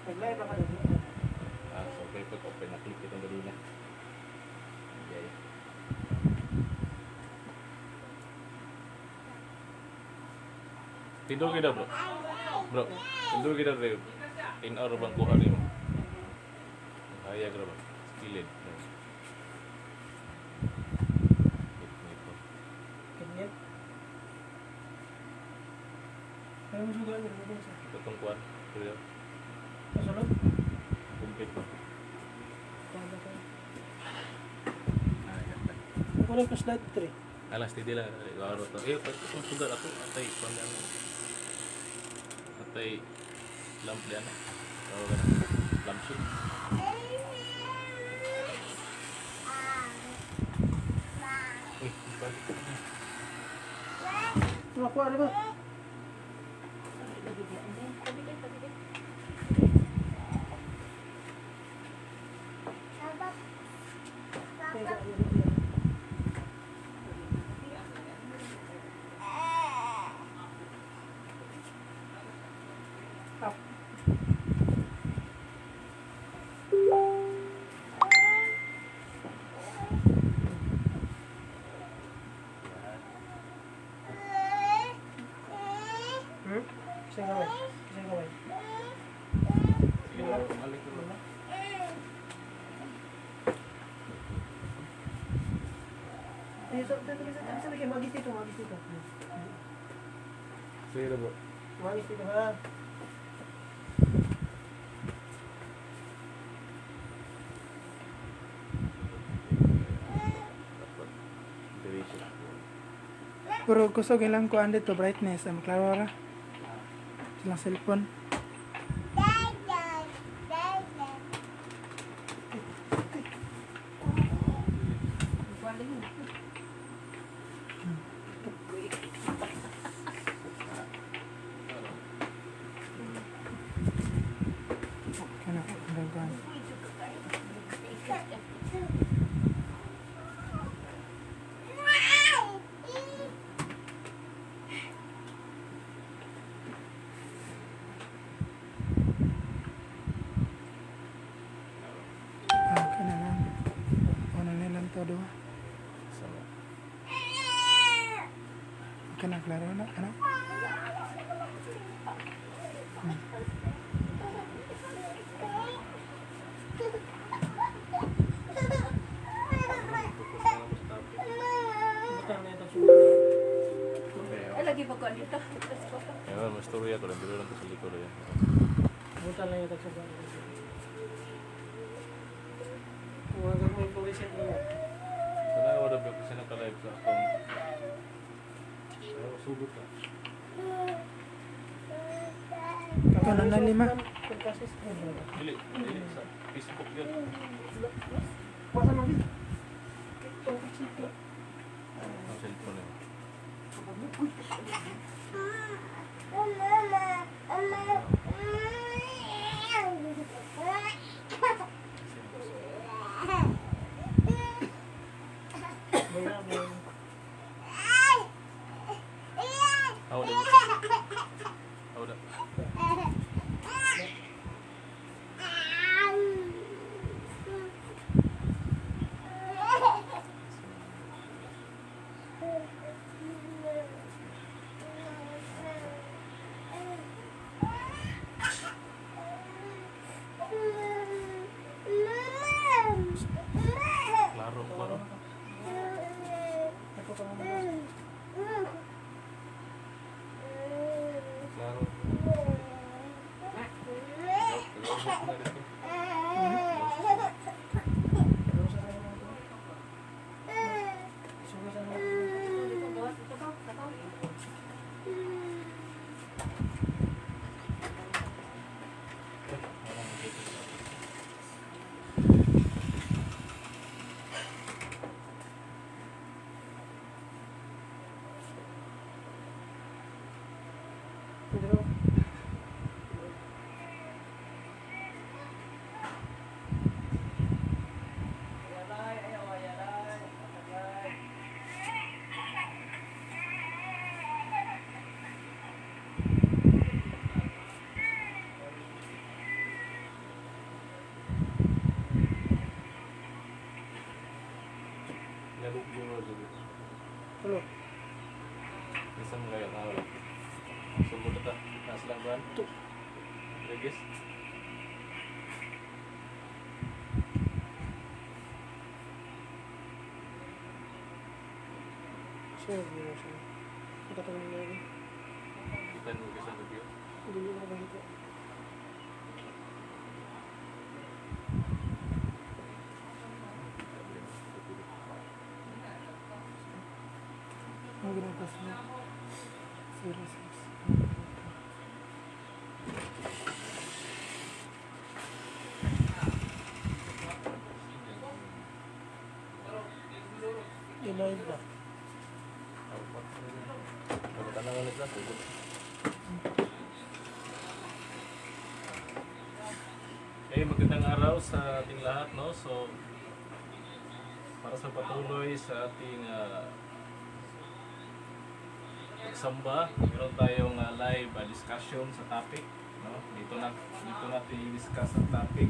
Nag-live ako dito. So paper open na click itong ganina. Okay. Tidur kita bro. Bro, tidur kita bro. In hour bang kuha rin mo. Kaya ka bro. Kilid. Kanyat. Kaya mo sugal dito sa. Itong kuha. Tuloy. Kasulod. Kumpit mo. Tanda ko. Ganda. Ako lang ka slide 3. Alas tidi lang. Gawaro to. Kung sugal ako. Atay. Atay. Lamp diyan. Gawaro ka na. Lamp shoot. Balik. Makuha na ba? Saya kawin. Balik dulu. Bisa lagi magis dito. Sige bro. Magis dito ha. Pero kusog ilang kuan dito brightness am klaro ra. Silang cellphone. Kana kuan. Kana lang. Ano nilang to do? Sama. Kana klaro na kana. Butang na itong sugal. Ay, lagi ba ko dito? Ya, mas turun ya kalau dulu nanti selikor ya. Butang na itong sugal. Huwag mo ipawisin mo. Karena udah berkesan ke live sa akong. Saya sugut lah. Kana na lima. Pagkasis. Dili sa Facebook yun. Kuasa mo din. Ang cellphone yun. Ako din. Ako din. Klaro. Klaro. Sa mga ngayon, wala. Sumod na ta. Nasa lang ba? Regis. Siya, hindi na siya. Nakatagal na yun. Kita nyo sa review. Hindi mo nakakita. Ang ginagawa sila. 06. Denied na. Tanang ulit na. Magandang araw sa ating lahat, no? So, para sa patuloy sa ating pagsamba, meron tayong live discussion sa topic, no? Dito natin i-discuss ang topic.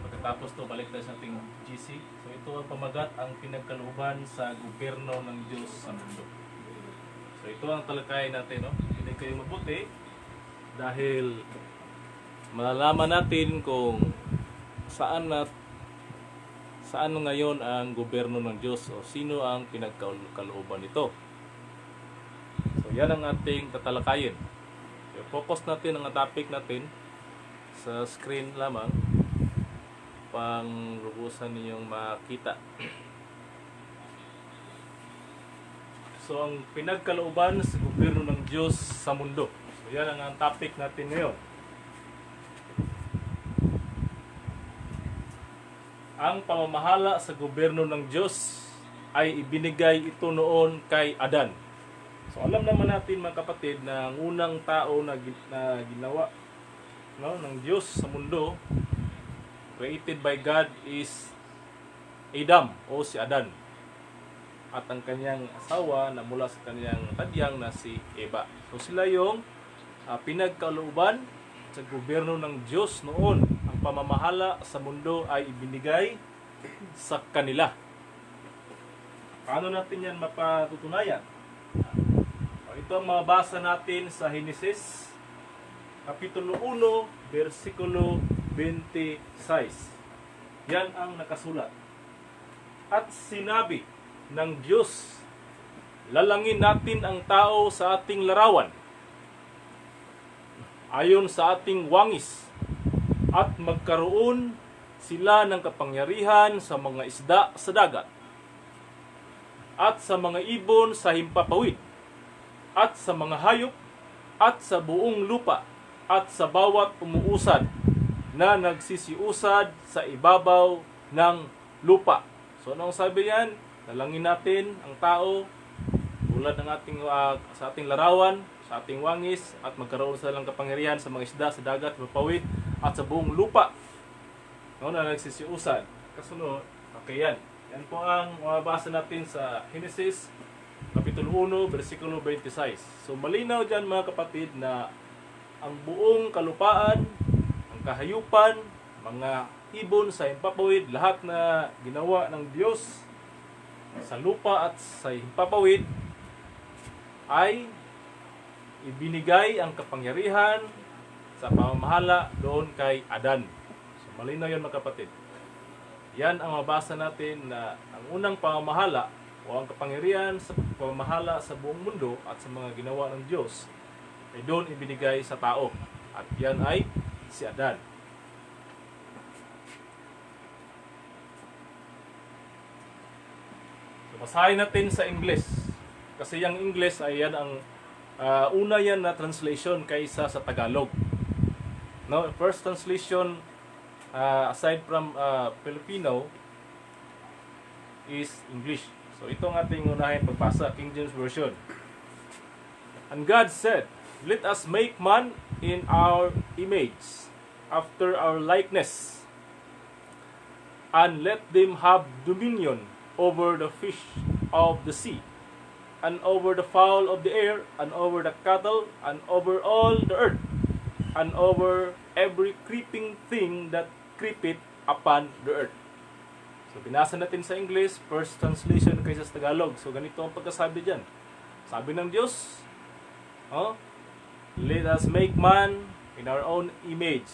Pagkatapos to balik tayo sa ating GC. So ito ang pamagat, ang pinagkalooban sa gobyerno ng Diyos sa mundo. So ito ang talakayin natin, no? Hindi kayo mabuti dahil malalaman natin kung saan ngayon ang gobyerno ng Diyos o sino ang pinagkalooban nito. So yan ang ating tatalakayin. So, focus natin ang topic natin sa screen lamang pang lubusan ninyong makita. So ang pinagkalooban sa gobyerno ng Diyos sa mundo. So yan ang topic natin ngayon. Ang pamamahala sa gobyerno ng Diyos ay ibinigay ito noon kay Adan. So alam naman natin mga kapatid na ang unang tao na ginawa, no, ng Diyos sa mundo, created by God, is Adam o si Adan. At ang kanyang asawa na mula sa kanyang tadyang na si Eva. So sila yung pinagkalooban sa gobyerno ng Diyos noon. Ang pamamahala sa mundo ay ibinigay sa kanila. Paano natin yan mapatutunayan? Ito ang mabasa natin sa Genesis Kapitulo 1, versikulo 26. Yan ang nakasulat. At sinabi ng Diyos, lalangin natin ang tao sa ating larawan, ayon sa ating wangis, at magkaroon sila ng kapangyarihan sa mga isda sa dagat, at sa mga ibon sa himpapawid, at sa mga hayop, at sa buong lupa, at sa bawat umuusad na nagsisiusad sa ibabaw ng lupa. So anong sabi yan? Dalangin natin ang tao tulad ng ating sa ating larawan, sa ating wangis, at magkaroon sila ng kapangyarihan sa mga isda sa dagat, mapawid, at sa buong lupa, no, na nagsisiusad. Kasunod, okay yan. Yan po ang mabasa natin sa Genesis Kapitulo 1, versikulo 26. So malinaw dyan mga kapatid na ang buong kalupaan, ang kahayupan, mga ibon sa himpapawid, lahat na ginawa ng Diyos sa lupa at sa himpapawid, ay ibinigay ang kapangyarihan sa pamamahala doon kay Adan. So malinaw yun mga kapatid. Yan ang mabasa natin na ang unang pamamahala o ang kapangyarihan sa pamamahala sa buong mundo at sa mga ginawa ng Diyos ay doon ibinigay sa tao. At yan ay si Adan. So basahin natin sa English. Kasi yung English ay yan ang una yan na translation kaysa sa Tagalog. No, first translation aside from Filipino is English. So ito ang ating unahin pagbasa, King James Version. And God said, let us make man in our image, after our likeness, and let them have dominion over the fish of the sea, and over the fowl of the air, and over the cattle, and over all the earth, and over every creeping thing that creepeth upon the earth. So binasa natin sa English, first translation kaysa sa Tagalog. So ganito ang pagkasabi dyan. Sabi ng Diyos, let us make man in our own image.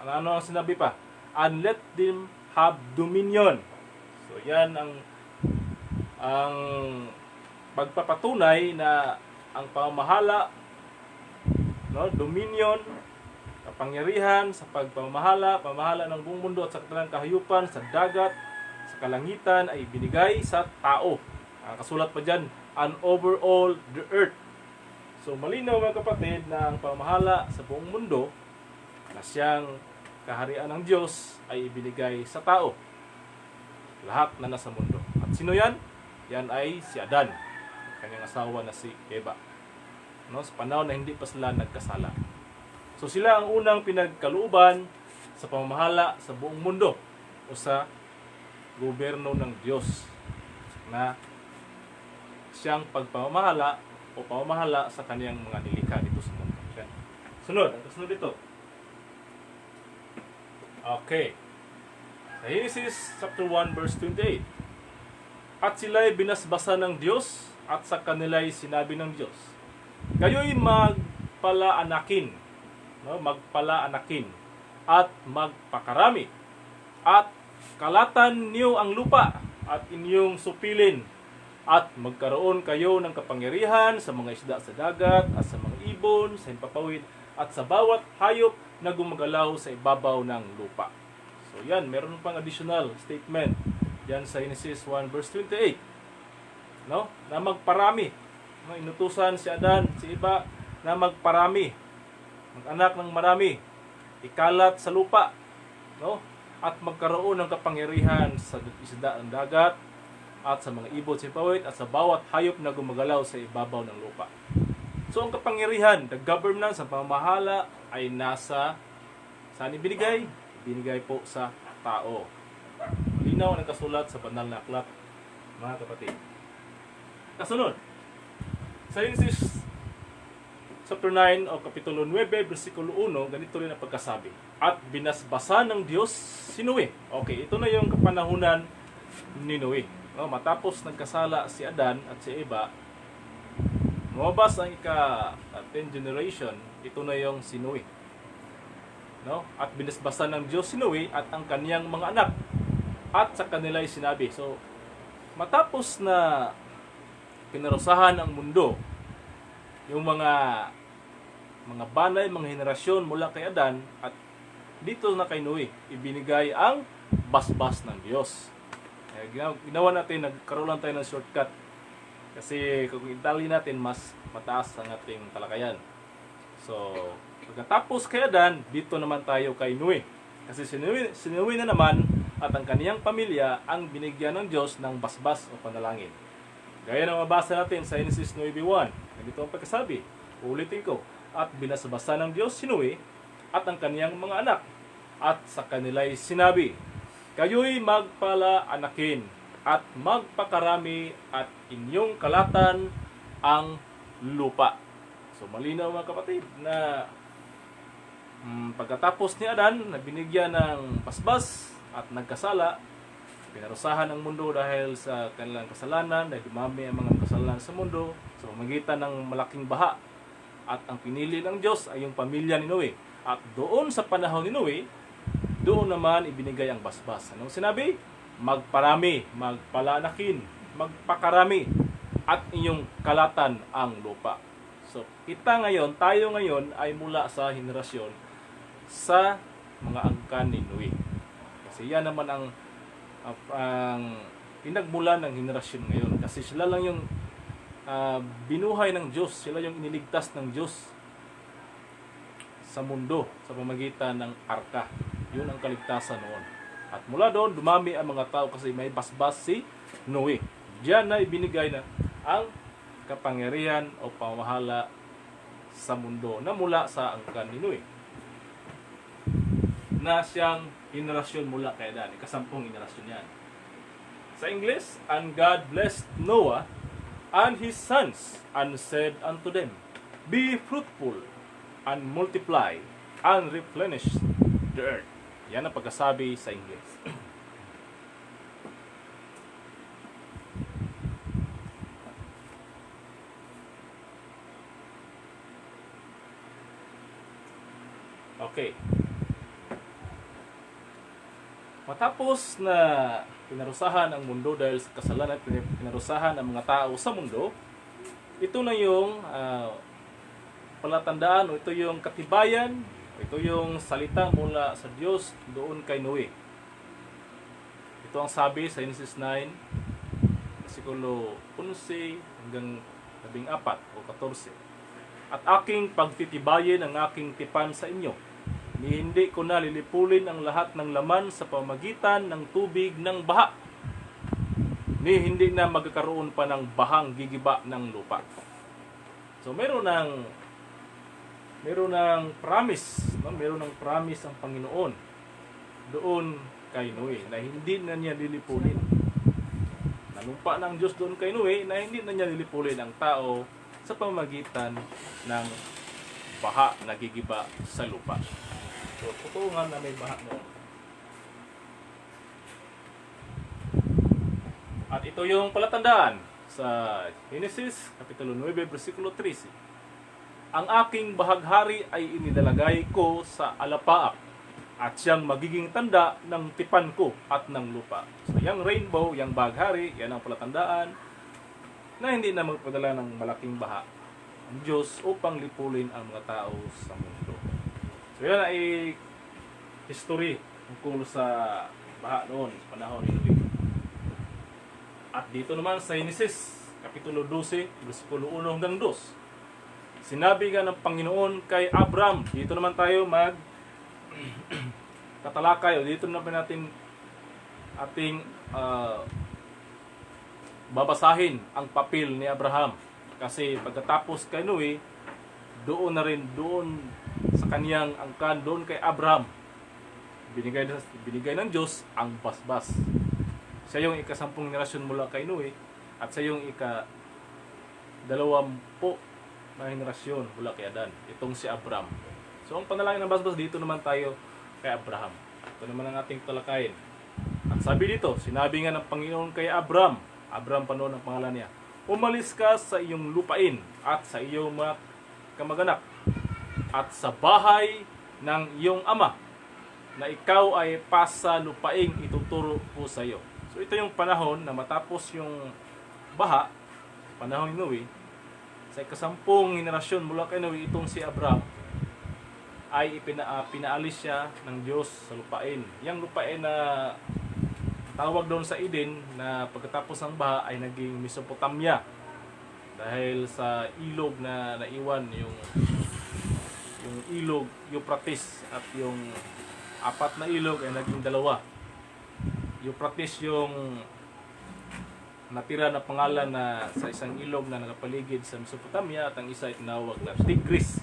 Ano ang sinabi pa? And let them have dominion. So yan ang pagpapatunay na ang pamamahala, dominion, kapangyarihan sa pamamahala ng buong mundo at sa kanilang kahayupan, sa dagat, sa kalangitan ay binigay sa tao. Kasulat pa dyan, and over all the earth. So malinaw mga kapatid na ang pamamahala sa buong mundo na siyang kaharian ng Diyos ay ibinigay sa tao. Lahat na nasa mundo. At sino yan? Yan ay si Adan, kanyang asawa na si Eva. Sa panahon na hindi pa sila nagkasala. So sila ang unang pinagkalooban sa pamamahala sa buong mundo o sa gobyerno ng Diyos na siyang pamamahala sa kaniyang mga nilikha dito sa mundo. Sunod, ang kasunod dito. Okay. Sa Genesis chapter 1 verse 28. At sila'y binasbasa ng Diyos at sa kanila'y sinabi ng Diyos, kayo'y magpalaanakin at magpakarami at kalatan niyo ang lupa at inyong supilin at magkaroon kayo ng kapangyarihan sa mga isda sa dagat at sa mga ibon sa himpapawid at sa bawat hayop na gumagalaw sa ibabaw ng lupa. So yan, meron pang additional statement yan sa Genesis 1 verse 28. Na magparami. Inutusan si Adan, si Eva na magparami. Mag-anak ng marami. Ikalat sa lupa. At magkaroon ng kapangyarihan sa isda ng dagat at sa mga ibon sa himpapawid at sa bawat hayop na gumagalaw sa ibabaw ng lupa. So ang kapangyarihan, the governance, ang pamamahala ay saan ibinigay? Ibinigay po sa tao. Malinaw ang kasulat sa banal na aklat, mga kapatid. Kasunod, sa Genesis chapter 9 o kapitulo 9, versikulo 1, ganito rin ang pagkasabi. At binasbasa ng Diyos si Noe. Okay, ito na yung kapanahunan ni Noe. Matapos nagkasala si Adan at si Eva, lumabas ang ika-10 generation, ito na yung si Noe. At binasbasa ng Diyos si Noe at ang kaniyang mga anak. At sa kanila'y sinabi. So, matapos na pinarusahan ang mundo, yung mga banay, mga henerasyon mula kay Adan at dito na kay Noe, ibinigay ang basbas ng Diyos. Ginawa natin, nagkaroon lang tayo ng shortcut. Kasi kung itali natin, mas mataas ang ating talakayan. So, pagkatapos kay Adan, dito naman tayo kay Noe. Kasi si Noe na naman at ang kaniyang pamilya ang binigyan ng Diyos ng basbas o panalangin. Gaya ng mabasa natin sa Genesis 9:1. Ganito ang pagkasabi. Ulitin ko. At binasbasa ng Diyos si Noe at ang kaniyang mga anak. At sa kanila'y sinabi, kayo'y magpalaanakin at magpakarami at inyong kalatan ang lupa. So malinaw mga kapatid na pagkatapos ni Adan na binigyan ng basbas at nagkasala, pinarusahan ang mundo dahil sa kanilang kasalanan, dahil dumami ang mga kasalanan sa mundo, sa pamamagitan ng malaking baha. At ang pinili ng Diyos ay yung pamilya ni Noe. At doon sa panahon ni Noe, doon naman ibinigay ang basbas. Anong sinabi? Magparami, magpalaanakin, magpakarami, at inyong kalatan ang lupa. So, tayo ngayon ay mula sa henerasyon sa mga angkan ni Noe. Kasi yan naman ang pinagmulan ng henerasyon ngayon. Kasi sila lang yung binuhay ng Diyos. Sila yung iniligtas ng Diyos sa mundo sa pamamagitan ng arka. Yun ang kaligtasan noon. At mula doon, dumami ang mga tao kasi may basbas si Noe. Diyan na ibinigay na ang kapangyarihan o pamahala sa mundo na mula sa angkan ni Noe. Na siyang henerasyon mula kay Adan. Ikasampung henerasyon yan. Sa English, and God blessed Noah and his sons and said unto them, be fruitful and multiply and replenish the earth. Yan ang pagkasabi sa English. Okay. Matapos na pinarusahan ang mundo dahil sa kasalanan, pinarusahan ang mga tao sa mundo, ito na yung palatandaan o ito yung katibayan, ito yung salita mula sa Diyos doon kay Noe. Ito ang sabi sa Genesis 9, versikulo 11 hanggang 14 o 14. At aking pagtitibayin ang aking tipan sa inyo. Ni hindi ko na lilipulin ang lahat ng laman sa pamagitan ng tubig ng baha. Ni hindi na magkakaroon pa ng bahang gigiba ng lupa. So meron ng promise, no? Meron ng promise ang Panginoon doon kay Noe na hindi na niya lilipulin. Nanumpa ng Diyos doon kay Noe na hindi na niya lilipulin ang tao sa pamagitan ng baha na gigiba sa lupa. So, totoo nga na may baha noon. At ito yung palatandaan sa Genesis, Kapitulo 9, versikulo 13. Ang aking bahaghari ay inilalagay ko sa alapaap at siyang magiging tanda ng tipan ko at ng lupa. So, yung rainbow, yung bahaghari, yan ang palatandaan na hindi na magpadala ng malaking baha ang Diyos upang lipulin ang mga tao sa mundo. So yan ay history tungkol sa baha noon sa panahon ni Noe. At dito naman sa Genesis, Kapitulo 12, versikulo 1 hanggang 2. Sinabi nga ng Panginoon kay Abram, dito naman tayo tatalakay, o dito naman natin ating babasahin ang papel ni Abraham. Kasi pagkatapos kay Noe, doon sa kaniyang angkan, doon kay Abraham, binigay ng Diyos ang basbas. Siya yung ika-10 henerasyon mula kay Noe at siya yung ika-20 na henerasyon mula kay Adan. Itong si Abraham. So ang panalangin ng basbas, dito naman tayo kay Abraham. Ito naman ang ating talakayin. At sabi dito, sinabi nga ng Panginoon kay Abraham pa noon ang pangalan niya, umalis ka sa iyong lupain at sa iyong mga kamag-anak at sa bahay ng iyong ama na ikaw ay pasalupaing ituturo ko sa iyo. So ito yung panahon na matapos yung baha, panahon ni Noe, sa ika-10 henerasyon mula kay Noe, itong si Abraham ay pinaalis siya ng Diyos sa lupain. Yang lupain na tawag doon sa Eden na pagkatapos ng baha ay naging Mesopotamia dahil sa ilog na naiwan, yung ilog Euphrates, at yung 4 na ilog ay naging 2. Euphrates yung natira na pangalan na sa isang ilog na nakapaligid sa Mesopotamia, at ang isa ay tinawag na Tigris.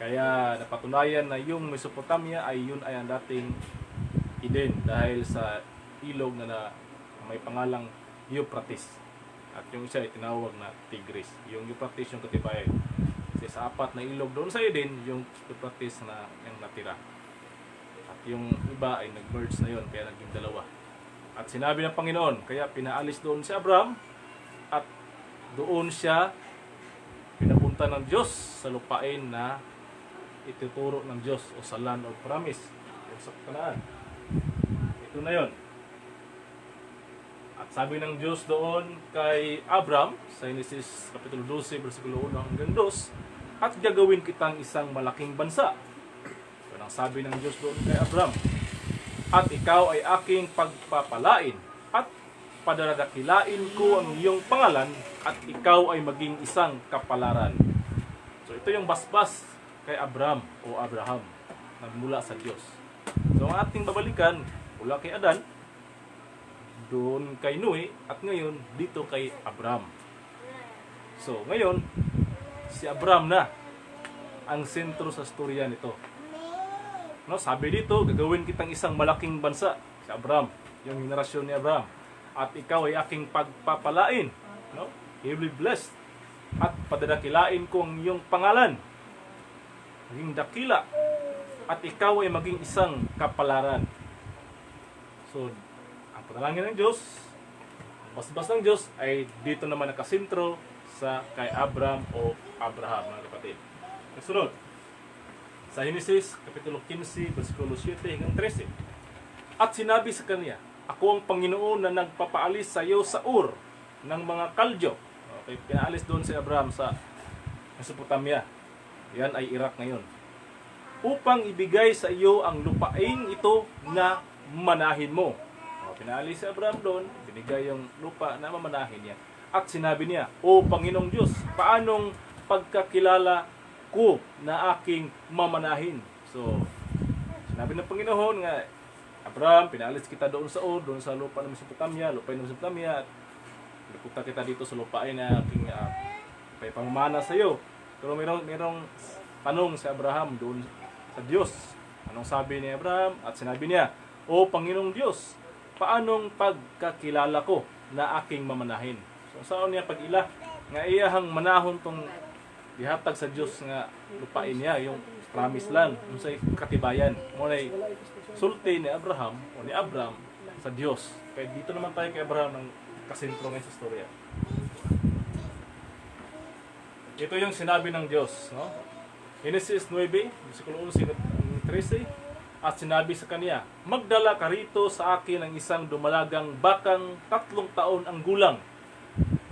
Kaya napatunayan na yung Mesopotamia ay ang dating Eden dahil sa ilog na may pangalang Euphrates. At yung isa ay tinawag na Tigris. Yung Euphrates yung katibayan. Kasi sa 4 na ilog doon sa Eden, yung Euphrates na yung natira. At yung iba ay nag-merge na yun, kaya naging 2. At sinabi ng Panginoon, kaya pinaalis doon si Abraham at doon siya pinapunta ng Diyos sa lupain na ituturo ng Diyos o sa land of promise o sa Kanaan. Ito na yon. At sabi ng Diyos doon kay Abraham sa Genesis Kapitulo 12, versikulo 1 hanggang 2, at gagawin kitang isang malaking bansa. Ito ang sabi ng Diyos doon kay Abraham. At ikaw ay aking pagpapalain at padadakilain ko ang iyong pangalan at ikaw ay maging isang kapalaran. So ito yung basbas kay Abraham o Abraham na mula sa Diyos. So ang ating babalikan mula kay Adan, doon kay Noe, at ngayon dito kay Abraham. So ngayon, si Abraham na ang sentro sa storya nito. No, sabi dito, gagawin kitang isang malaking bansa. Si Abraham, yung henerasyon ni Abraham. At ikaw ay aking pagpapalain. No? He will be blessed. At padadakilain ko ang iyong pangalan. Maging dakila. At ikaw ay maging isang kapalaran. So, ang panalangin ng Diyos, ang basbas ng Diyos ay dito naman nakasentro sa kay Abraham o Abraham, mga kapatid. Kasunod, Sa Genesis, Kapitulo 15, versikulo 7 hanggang 13. At sinabi sa kanya, ako ang Panginoon na nagpapaalis sa iyo sa Ur ng mga Kaldyo. Okay, pinaalis doon si Abraham sa Mesopotamia. Yan ay Iraq ngayon. Upang ibigay sa iyo ang lupain ito na manahin mo. Pinaalis si Abraham doon, binigay yung lupa na mamanahin niya. At sinabi niya, O Panginoong Diyos, paanong pagkakilala ko na aking mamanahin? So, sinabi ng Panginoon nga, Abraham, pinaalis kita doon sa Ur, doon sa lupa ng Mesopotamia, lupain ng Mesopotamia, at liputa kita dito sa lupain na aking pamamana sa iyo. Pero merong tanong si Abraham doon sa Diyos. Anong sabi ni Abraham? At sinabi niya, O Panginoong Diyos, paanong pagkakilala ko na aking mamanahin? So saan niya pag-ila? Nga iyahang manahon tong dihatag sa Diyos nga lupain niya, yung promised land, yung sa katibayan. Muna'y sulti ni Abraham o ni Abram sa Diyos. Kaya dito naman tayo kay Abraham ng kasentro ngayon sa storya. Ito yung sinabi ng Diyos, no? Genesis 9, versikulo 11 hanggang 13. At sinabi sa kanya, magdala ka rito sa akin ng isang dumalagang bakang 3 taon ang gulang,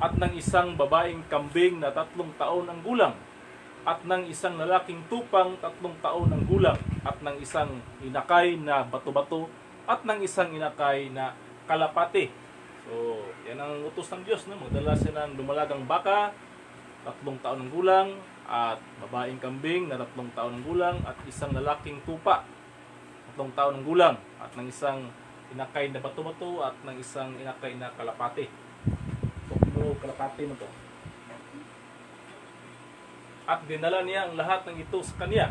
at ng isang babaeng kambing na 3 taon ang gulang, at ng isang lalaking tupang 3 taon ang gulang, at ng isang inakay na bato-bato, at ng isang inakay na kalapate. So, yan ang utos ng Diyos, no? Magdala siya ng dumalagang baka, 3 taon ang gulang, at babaeng kambing na 3 taon ang gulang, at isang lalaking tupa, 3 taon ng gulang, at ng isang inakay na bato-bato, at ng isang inakay na kalapate. So, kalapate mo to. At dinala niya ang lahat ng ito sa kanya,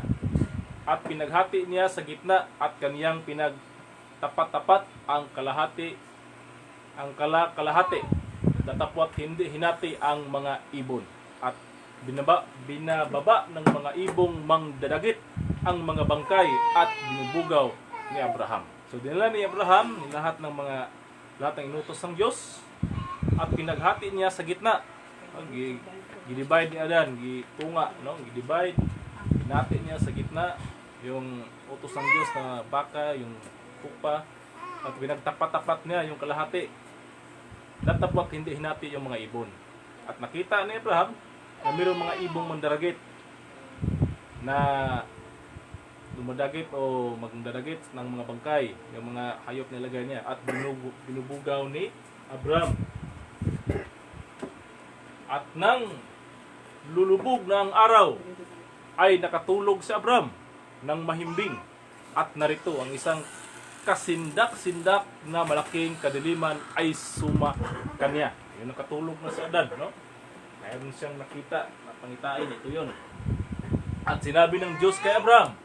at pinaghati niya sa gitna, at kaniyang pinagtapat-tapat ang kalahati, kalahati, datapwat hindi hinati ang mga ibon, at binababa ng mga ibong mangdadagit ang mga bangkay at binubugaw ni Abraham. So dinala ni Abraham lahat ng inutos ng Diyos, at pinaghati niya sa gitna. Gidivide ni Adan, gitunga, no? Gidivide, hinati niya sa gitna yung utos ng Diyos na baka, yung tupa, at pinagtapat-tapat niya yung kalahati. Datapwat hindi hinati yung mga ibon. At nakita ni Abraham na mayroong mga ibong mandaragit na dumadagit o magdadagit ng mga bangkay, yung mga hayop na ilagay niya, at binubugaw ni Abraham. At nang lulubog na ang araw, ay nakatulog si Abraham ng mahimbing, at narito ang isang kasindak-sindak na malaking kadiliman ay suma kanya. Yun nakatulog na si Adan, no? Mayroon siyang nakita, napangitain, ito yun. At sinabi ng Diyos kay Abraham,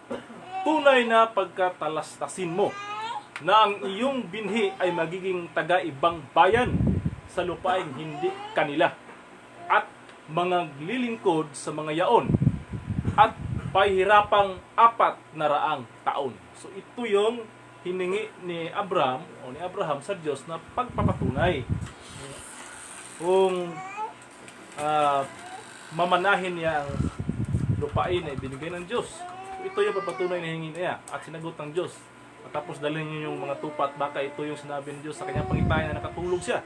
tunay na pagkatalastasin mo na ang iyong binhi ay magiging taga-ibang bayan sa lupaing hindi kanila, at mga lilingkod sa mga yaon, at pahirapang 400 taon. So ito yung hiningi ni Abraham sa Diyos na pagpapatunay kung mamanahin niya ang lupain na ibinigay ng Diyos. So, ito yung papatunay na hingin niya, at sinagot ng Diyos. At tapos dalhin niyo yung mga tupa at baka, ito yung sinabi ng Diyos sa kanyang pangitain na nakatulog siya.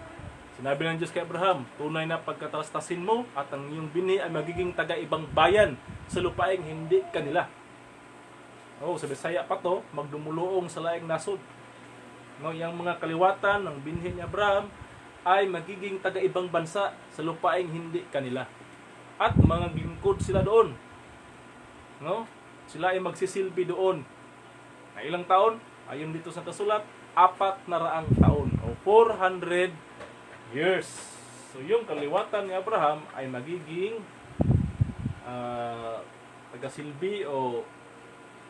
Sinabi ng Diyos kay Abraham, tunay na pagkatalastasin mo at ang iyong bini ay magiging taga-ibang bayan sa lupaing hindi kanila. Sa Bisaya pa to, magdumuluong sa laing nasod. Yung mga kaliwatan ng binhi ni Abraham ay magiging taga-ibang bansa sa lupaing hindi kanila. At mga lingkod sila doon. Sila ay magsisilbi doon. Na ilang taon? Ayon dito sa kasulat, 400 taon o 400 years. So yung kaliwatan ni Abraham ay magiging tagasilbi o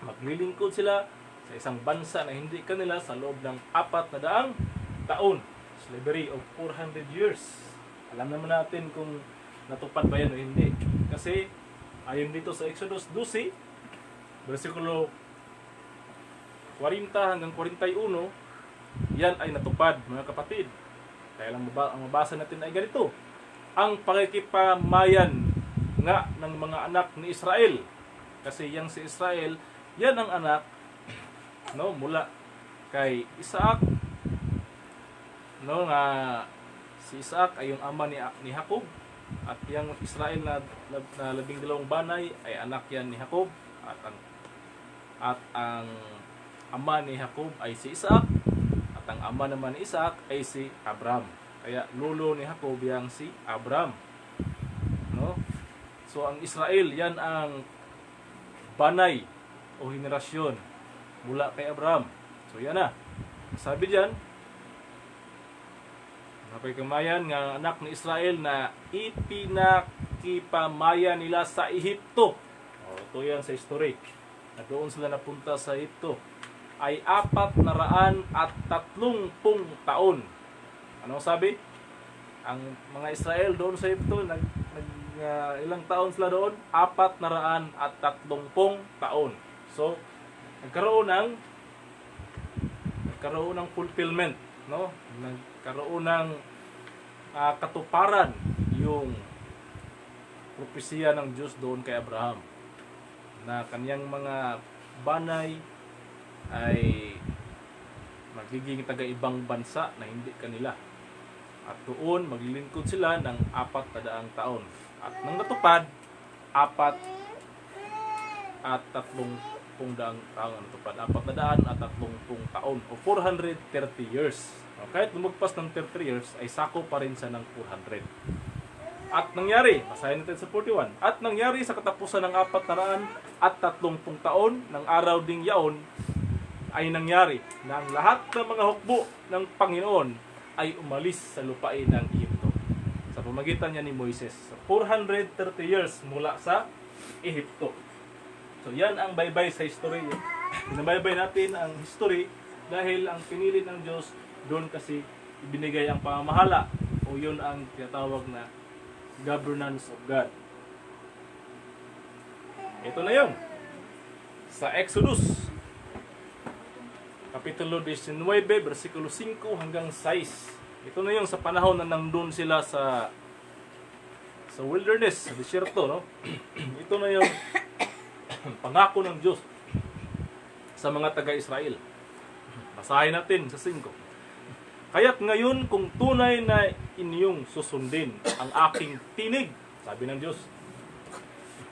maglilingkod sila sa isang bansa na hindi kanila sa loob ng 400 taon. Slavery of 400 years. Alam naman natin kung natupad ba yan o hindi. Kasi ayon dito sa Exodus 12, versikulo 40 hanggang 41, yan ay natupad, mga kapatid. Kaya lang ang mabasa natin ay ganito: ang pakikipamayan nga ng mga anak ni Israel. Kasi yang si Israel Yan ang anak, no, mula kay Isaac, no, nga si Isaac ay yung ama ni Jacob, at yung Israel na 12 banay ay anak yan ni Jacob, at ang ama ni Jacob ay si Isaac, at ang ama naman ni Isaac ay si Abraham. Kaya lolo ni Jacob yang si Abraham, no? So ang Israel yan ang banay o henerasyon mula kay Abraham. So yan na. Sabi diyan, napay kamayan nga anak ni Israel na ipinakipamayan nila sa Ehipto. Ito yan sa history. Na doon sila napunta sa Ehipto ay 430 taon. Ano sabi? Ang mga Israel doon sa Ehipto, ilang taon sila doon? 430 taon. So, nagkaroon ng fulfillment, no? Nagkaroon ng katuparan yung propesya ng Diyos doon kay Abraham na kanyang mga banay ay magiging taga-ibang bansa na hindi kanila. At doon maglilingkod sila ng 400 taon. At nang natupad, 430 taon natupad. 430 taon o 430 years. Kahit lumagpas ng 33 years, ay sako pa rin siya ng 400. At nangyari, basahin natin sa 41, at nangyari sa katapusan ng 430 taon ng araw ding yaon, ay nangyari na ang lahat ng mga hukbo ng Panginoon ay umalis sa lupain ng Ehipto sa pamagitan niya ni Moises. So, 430 years mula sa Ehipto. So yan ang baybay sa history. Binabaybay natin ang history dahil ang pinili ng Diyos doon kasi ibinigay ang pamamahala o yun ang tinatawag na governance of God. Ito na yun. Sa Exodus Kapitulo 19, versikulo 5 hanggang 6. Ito na yung sa panahon na nandun sila sa wilderness, sa desierto, no? Ito na yung pangako ng Diyos sa mga taga-Israel. Basahin natin sa 5. Kaya't ngayon kung tunay na inyong susundin ang aking tinig, sabi ng Diyos,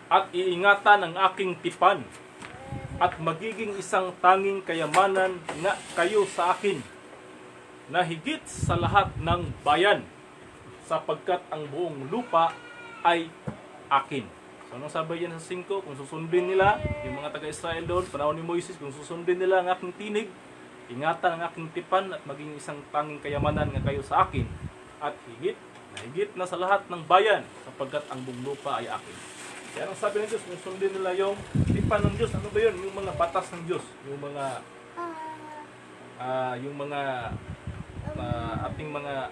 at iingatan ang aking tipan, at magiging isang tanging kayamanan nga kayo sa akin, na higit sa lahat ng bayan, sapagkat ang buong lupa ay akin. So anong sabi yan sa 5? Kung susundin nila, yung mga taga-Israel doon, panahon ni Moises, kung susundin nila ang aking tinig, ingatan ang aking tipan, at maging isang tanging kayamanan nga kayo sa akin, at higit na sa lahat ng bayan, sapagkat ang buong lupa ay akin. Kaya ang sabi ng Diyos, kung sundin nila yung tipan ng Diyos, ano ba yun? Yung mga batas ng Diyos, yung mga ating mga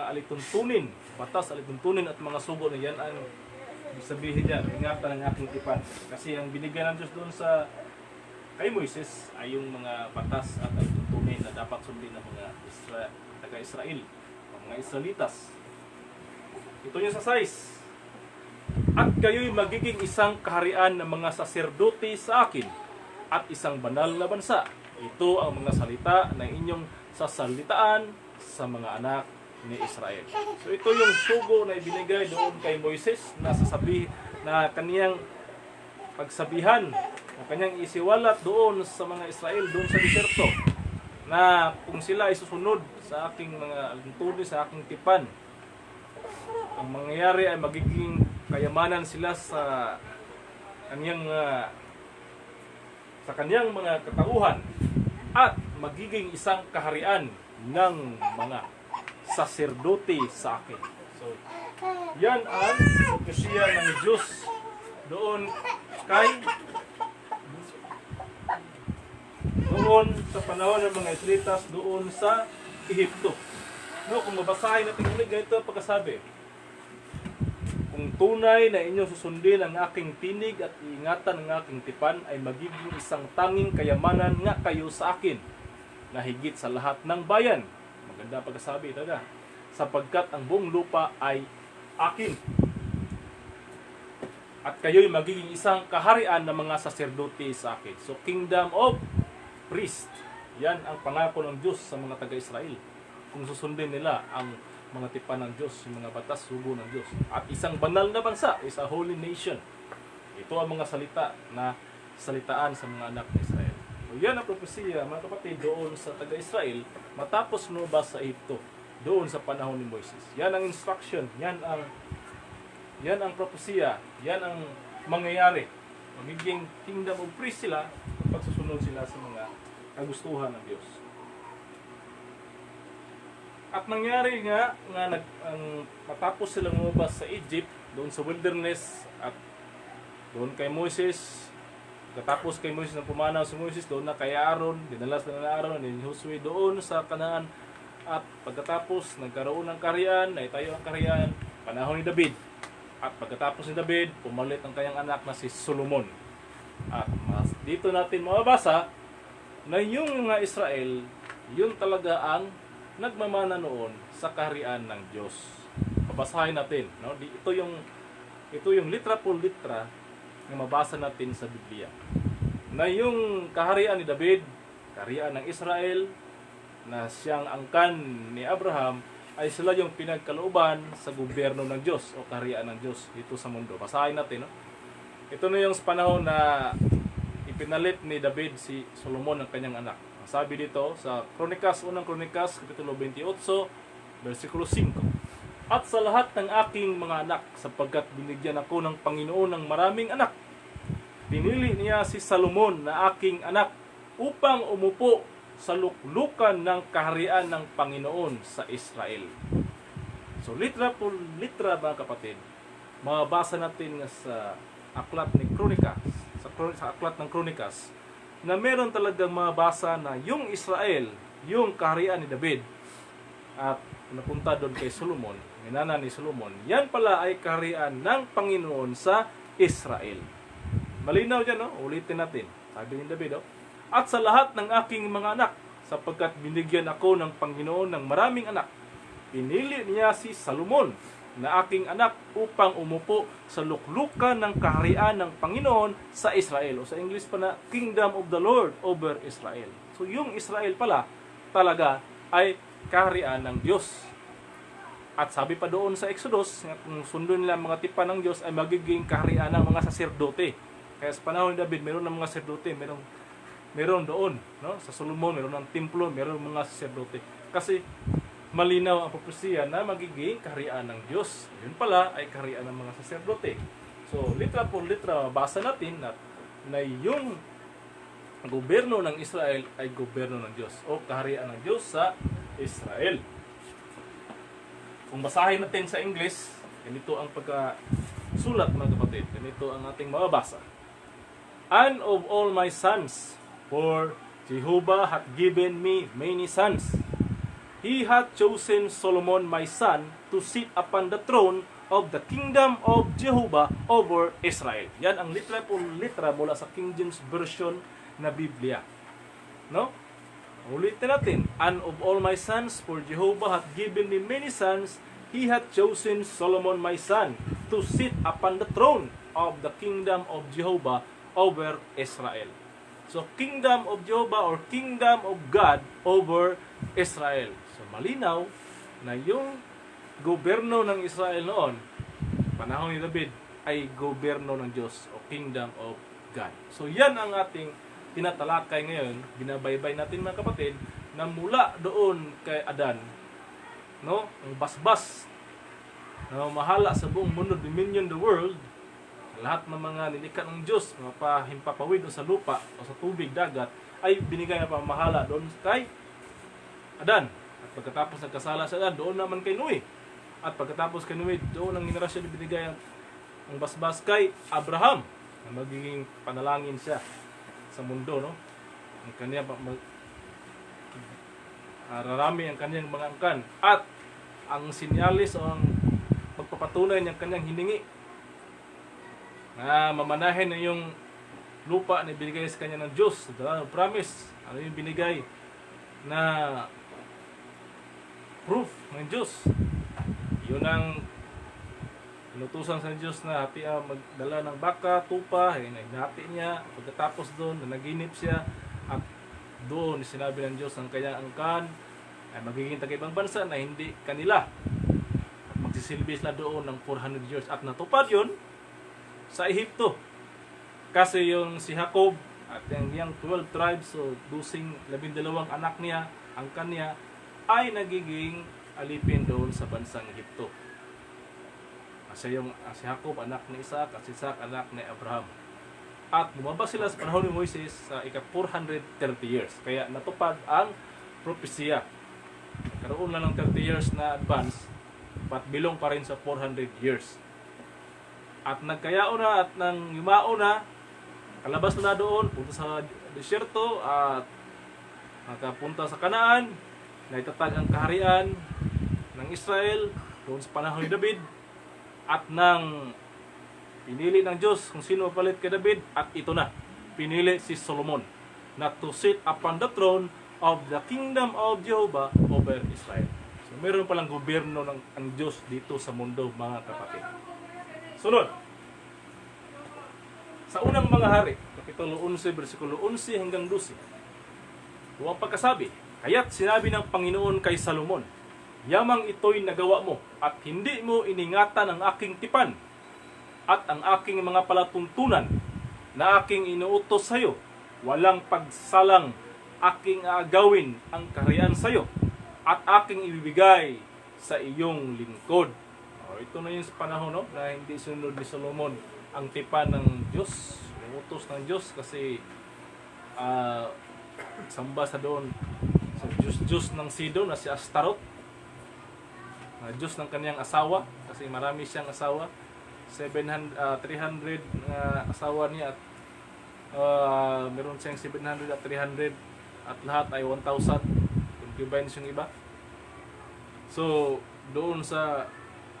alituntunin, batas, alituntunin at mga sugo na yan ang sabihin niya, ingatan ang aking tipan. Kasi ang binigyan ng Diyos doon sa kay Moises ay yung mga batas at alituntunin na dapat sundin ng mga taga-Israel, mga Israelitas. Ito yung sa 6. At kayo'y magiging isang kaharian ng mga saserdote sa akin at isang banal na bansa. Ito ang mga salita na inyong sasalitaan sa mga anak ni Israel. So ito yung sugo na ibinigay doon kay Moises na sasabihin na kaniyang pagsabihan o kanyang isiwalat doon sa mga Israel doon sa desierto na kung sila ay susunod sa aking mga tuntunin, sa aking tipan, ang mangyayari ay magiging kayamanan sila sa kanyang mga katauhan at magiging isang kaharian ng mga saserdote sa akin. So, yan ang propesya ng Diyos doon sa panahon ng mga Israelitas doon sa Ehipto. No, kung mabasahin natin ulit, ganito ang pagkasabi. Kung tunay na inyong susundin ang aking tinig at iingatan ang aking tipan, ay magiging isang tanging kayamanan nga kayo sa akin, na higit sa lahat ng bayan. Maganda pagkasabi talaga. Sapagkat ang buong lupa ay akin. At kayo'y magiging isang kaharian ng mga saserdote sa akin. So, kingdom of priest. Yan ang pangako ng Diyos sa mga taga-Israel. Kung susundin nila ang mga tipan ng Diyos, yung mga batas, sugo ng Diyos. At isang banal na bansa, is a holy nation. Ito ang mga salita na salitaan sa mga anak ng Israel. So, yan ang propesiya, mga kapatid, doon sa taga-Israel, matapos lumabas sa Egypto, doon sa panahon ni Moises. Yan ang instruction, yan ang propesiya, yan ang mangyayari. Magiging kingdom of priest sila kapag susunod sila sa mga kagustuhan ng Diyos. At nangyari nga matapos silang lumabas sa Egypt, doon sa wilderness, at doon kay Moses, katapos kay Moses na pumanaw si Moses, doon na kay Aaron, dinalas na Aaron, and Joshua doon sa Kanaan. At pagkatapos nagkaroon ng kaharian, naitayo ang kaharian, panahon ni David. At pagkatapos ni David, pumalit ang kanyang anak na si Solomon. At dito natin mababasa na yung mga Israel, yun talaga ang nagmamana noon sa kaharian ng Diyos. Babasahin natin, no? Ito yung litra por litra na mabasa natin sa Biblia. Na yung kaharian ni David, kaharian ng Israel, na siyang angkan ni Abraham, ay sila yung pinagkalooban sa gobyerno ng Diyos o kaharian ng Diyos dito sa mundo. Basahin natin, no? Ito na yung panahon na ipinalit ni David si Solomon ng kanyang anak. Sabi dito sa unang Kronikas, kapitulo 28, versikulo 5. At sa lahat ng aking mga anak, sapagkat binigyan ako ng Panginoon ng maraming anak, pinili niya si Solomon na aking anak upang umupo sa luklukan ng kaharian ng Panginoon sa Israel. So, litra po litra, mga kapatid, mababasa natin nga sa aklat ni Kronikas, sa aklat ng Kronikas, na meron talagang mababasa na yung Israel, yung kaharian ni David, at napunta doon kay Solomon, minana ni Solomon, yan pala ay kaharian ng Panginoon sa Israel. Malinaw dyan, no? Ulitin natin. Sabi ni David, at sa lahat ng aking mga anak, sapagkat binigyan ako ng Panginoon ng maraming anak, pinili niya si Solomon na aking anak upang umupo sa luklukan ng kaharian ng Panginoon sa Israel. O sa English pa na, Kingdom of the Lord over Israel. So yung Israel pala talaga ay kaharian ng Diyos. At sabi pa doon sa Exodus, kung sundon nila mga tipan ng Diyos, ay magiging kaharian ng mga saserdote. Kaya sa panahon ni David, meron ng mga saserdote, meron doon, no? Sa Solomon, meron ng templo, meron mga saserdote. Kasi malinaw ang propesiya na magiging kaharian ng Diyos. Yun pala ay kaharian ng mga saserdote. So, litra por litra, basa natin na yung gobyerno ng Israel ay gobyerno ng Diyos o kaharian ng Diyos sa Israel. Kung basahin natin sa English, ganito ang pagkasulat, mga kapatid. Ganito ang ating mababasa. And of all my sons, for Jehovah hath given me many sons. He hath chosen Solomon my son to sit upon the throne of the kingdom of Jehovah over Israel. Yan ang litra po litra mula sa King James Version na Biblia. No? Ulitin natin. And of all my sons, for Jehovah hath given me many sons, He hath chosen Solomon my son to sit upon the throne of the kingdom of Jehovah over Israel. So, kingdom of Jehovah or kingdom of God over Israel. So, malinaw na yung gobyerno ng Israel noon, panahon ni David, ay gobyerno ng Diyos o kingdom of God. So, yan ang ating tinatalakay ngayon, binabaybay natin, mga kapatid, na mula doon kay Adan, no, ang basbas na mahala sa buong mundo, dominion the world, lahat ng mga nilikha ng Diyos, mga pahimpapawid o sa lupa o sa tubig, dagat, ay binigay na pamahala doon kay Adan. At pagkatapos nagkasala sa Adan, doon naman kay Noe. At pagkatapos kay Noe, doon ang generasyon na binigay ang basbas kay Abraham, na magiging panalangin siya sa mundo, no? Ang kanya rarami ang kanyang mga angkan. At ang sinyalis o ang magpapatunay ng kanyang hiningi na mamanahin na yung lupa na binigay sa kanya ng Diyos, the promise, ano yung binigay na proof ng Diyos. Yun Inutusan sa Diyos na magdala ng baka, tupa, hinati niya. Pagkatapos doon, naginip siya. At doon, sinabi ng Diyos ng kanyang angkan ay magiging taga-ibang bansa na hindi kanila. At magsisilbi sila doon ng 400 years. At natupad yun sa Ehipto. Kasi yung si Jacob at yung 12 tribes, so 12 anak niya, angkan niya, ay nagiging alipin doon sa bansang Ehipto. Kasi yung si Jacob anak ni Isaac at si Isaac anak ni Abraham. At lumabas sila sa panahon ni Moises sa ika-430 years. Kaya natupad ang propesya. Karoon na ng 30 years na advance, but bilong pa rin sa 400 years. At nagkayao na at nang yumao na, kalabas na doon, punta sa desierto at nakapunta sa Kanaan, na itatag ang kaharian ng Israel doon sa panahon ni David at nang pinili ng Diyos kung sino palit kay David at ito na, pinili si Solomon na to sit upon the throne of the kingdom of Jehovah over Israel. So meron palang gobyerno ng ang Diyos dito sa mundo, mga kapatid. Sunod, sa unang mga hari, Kapitulo 11, versikulo 11 hanggang 12, huwag pagkasabi, kaya't sinabi ng Panginoon kay Salomon, yamang ito'y nagawa mo at hindi mo iningatan ang aking tipan at ang aking mga palatuntunan na aking inuutos sa iyo. Walang pagsalang aking aagawin ang kaharian sa iyo at aking ibibigay sa iyong lingkod. Ito na yung panahon na hindi sunod ni Solomon ang tipan ng Diyos, inuutos ng Diyos kasi samba sa doon sa Diyos ng Sidon na si Astaroth, na Diyos ng kaniyang asawa kasi marami siyang asawa, 300 asawa niya at meron siyang 700 at 300 at lahat ay 1,000 concubines yung iba. So doon sa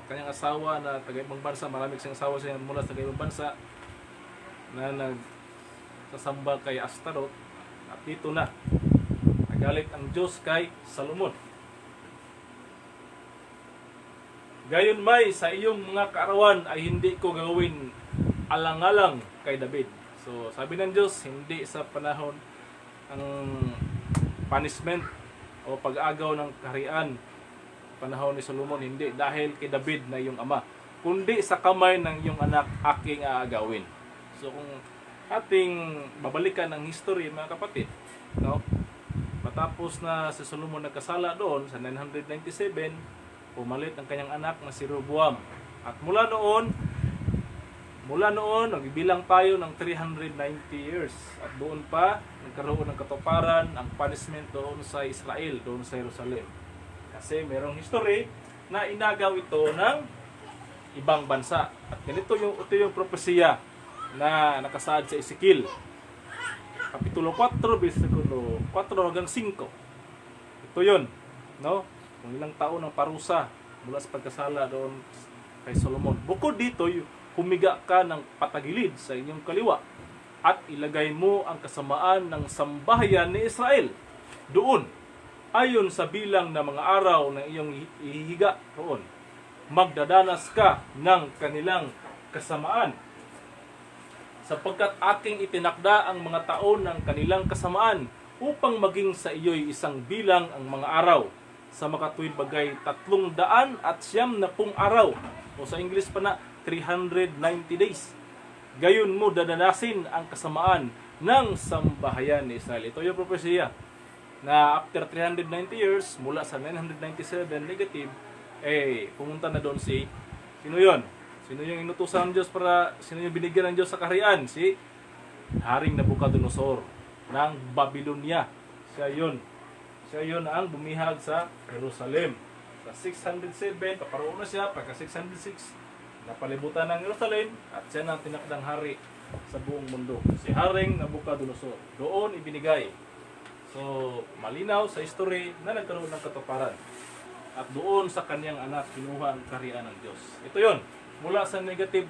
kanyang asawa na taga-ibang bansa, marami siyang asawa siya mula sa taga-ibang bansa na nagsasamba kay Astaroth. At dito na nagalit ang Diyos kay Salomon. Gayon may sa iyong mga kaarawan ay hindi ko gawin alang-alang kay David. So sabi ng Diyos, hindi sa panahon ang punishment o pag-agaw ng kaharian panahon ni Solomon, hindi dahil kay David na iyong ama, kundi sa kamay ng iyong anak aking aagawin. So kung ating babalikan ang history, mga kapatid, no? Matapos na si Solomon nagkasala doon sa 997, pumalit ang kanyang anak na si Rehoboam. At mula noon, nagbibilang tayo ng 390 years. At doon pa, nagkaroon ng katuparan ang punishment doon sa Israel, doon sa Jerusalem. Kasi merong history na inagaw ito ng ibang bansa. At ganito ito yung propesya na nakasaad sa Ezekiel. Kapitulo 4, versikulo 4 hanggang 5. Ito yun, no? Kung ilang taon ng parusa mula sa pagkasala doon kay Solomon. Bukod dito, humiga ka ng patagilid sa inyong kaliwa at ilagay mo ang kasamaan ng sambahayan ni Israel doon, ayon sa bilang ng mga araw na iyong ihiga roon. Magdadanas ka ng kanilang kasamaan, sapagkat aking itinakda ang mga taon ng kanilang kasamaan upang maging sa iyo'y isang bilang ang mga araw sa makatuwid bagay 390 araw, o sa English pa na 390 days. Gayon mo dadanasin ang kasamaan ng sambahayan ni Israel. Ito yung propesya na after 390 years, mula sa 997 negative, pumunta na doon si, sino yun? Sino yung inutusan ng Diyos sino yung binigyan ng Diyos sa kaharian? Si Haring Nabucodonosor ng Babylonia. Siya yun ang bumihag sa Jerusalem. Sa 607, paparoon na siya. Pagka 606, napalibutan ng Jerusalem at siya na ang tinakdang hari sa buong mundo. Si Haring Nabucodonosor. Doon ibinigay. So, malinaw sa history na nagkaroon ng katuparan. At doon sa kanyang anak, kinuha ang kaharian ng Diyos. Ito yun. Mula sa negative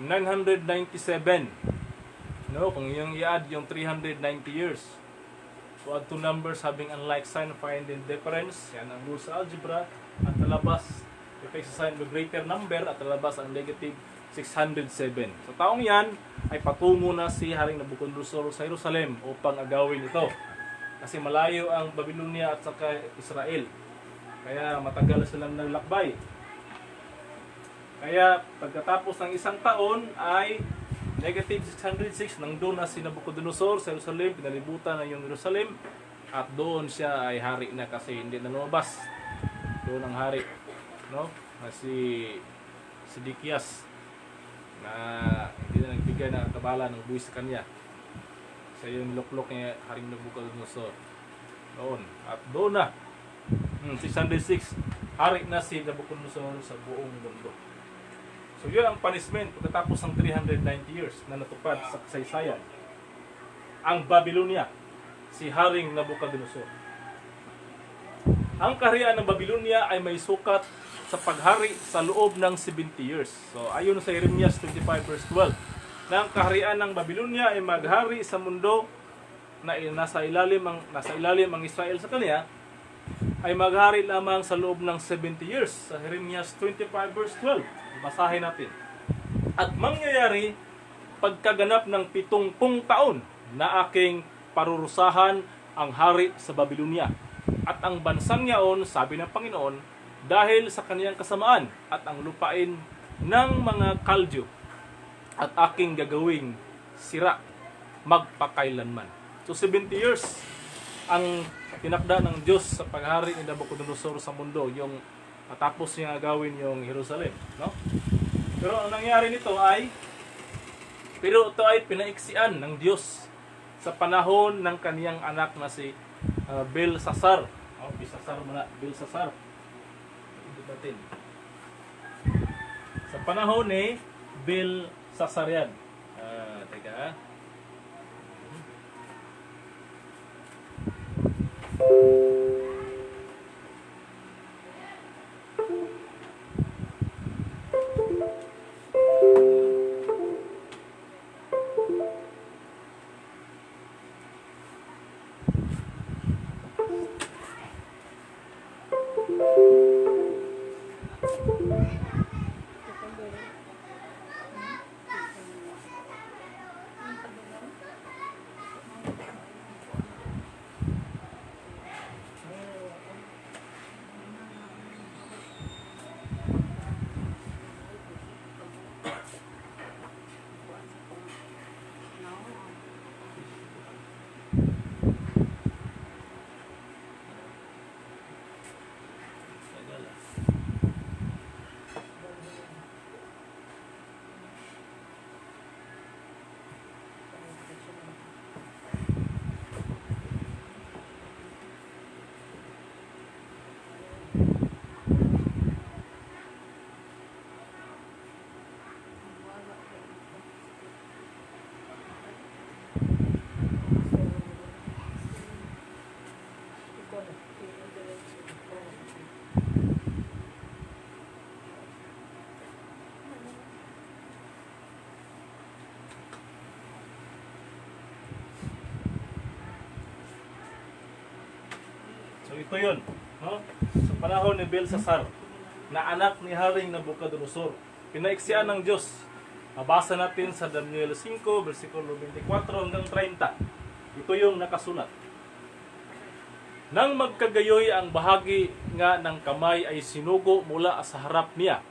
997. No, kung yung i-add yung 390 years. So add two numbers having unlike sign, find the difference. Yan ang rule sa algebra. At nalabas, Pag-exercise ng greater number at lalabas ang negative 607. Sa taong yan ay patungo na si Haring Nabucodonosor sa Jerusalem upang agawin ito. Kasi malayo ang Babylonia at saka Israel. Kaya matagal silang naglakbay. Kaya pagkatapos ng isang taon ay negative 606 nang doon na si Nabucodonosor sa Jerusalem, pinalibutan na yung Jerusalem at doon siya ay hari na kasi hindi na lumabas. Doon ang hari, no? Na si Sedekias na hindi na nagbigay ng kabala ng buwis sa kanya. Sa yung luklok niya Haring Nabucodonosor doon. At doon na 606 hari na si Nabucodonosor sa buong mundo. So yun ang punishment pagkatapos ng 390 years na natupad sa kasaysayan. Ang Babylonia, si Haring Nabucodonosor. Ang kaharian ng Babylonia ay may sukat sa paghari sa loob ng 70 years. So ayon sa Jeremias 25 verse 12, na ang kaharian ng Babylonia ay maghari sa mundo na nasa ilalim ang Israel sa kanya, ay maghari lamang sa loob ng 70 years. Sa Jeremias 25 verse 12, basahin natin. At mangyayari pagkaganap ng 70 taon na aking parurusahan ang hari sa Babylonia. At ang bansang yaon, sabi ng Panginoon, dahil sa kaniyang kasamaan at ang lupain ng mga Kaldyo at aking gagawing sira magpakailanman. So 70 years ang tinakda ng Diyos sa paghari ni Nabucodonosor sa mundo, yung matapos niya gawin yung Jerusalem, no? Pero ang nangyari nito ay ito ay pinaiksian ng Diyos sa panahon ng kaniyang anak na si Belsasar. Belsasar muna, Belsasar. Natin. Sa panahon ni Belsasar yan. Teka. So ito yun, no? Sa panahon ni Belsasar, na anak ni Haring Nabucodonosor, pinaiksian ng Diyos. Mabasa natin sa Daniel 5, versikulo 24 hanggang 30. Ito yung nakasulat. Nang magkagayoy ang bahagi nga ng kamay ay sinugo mula sa harap niya.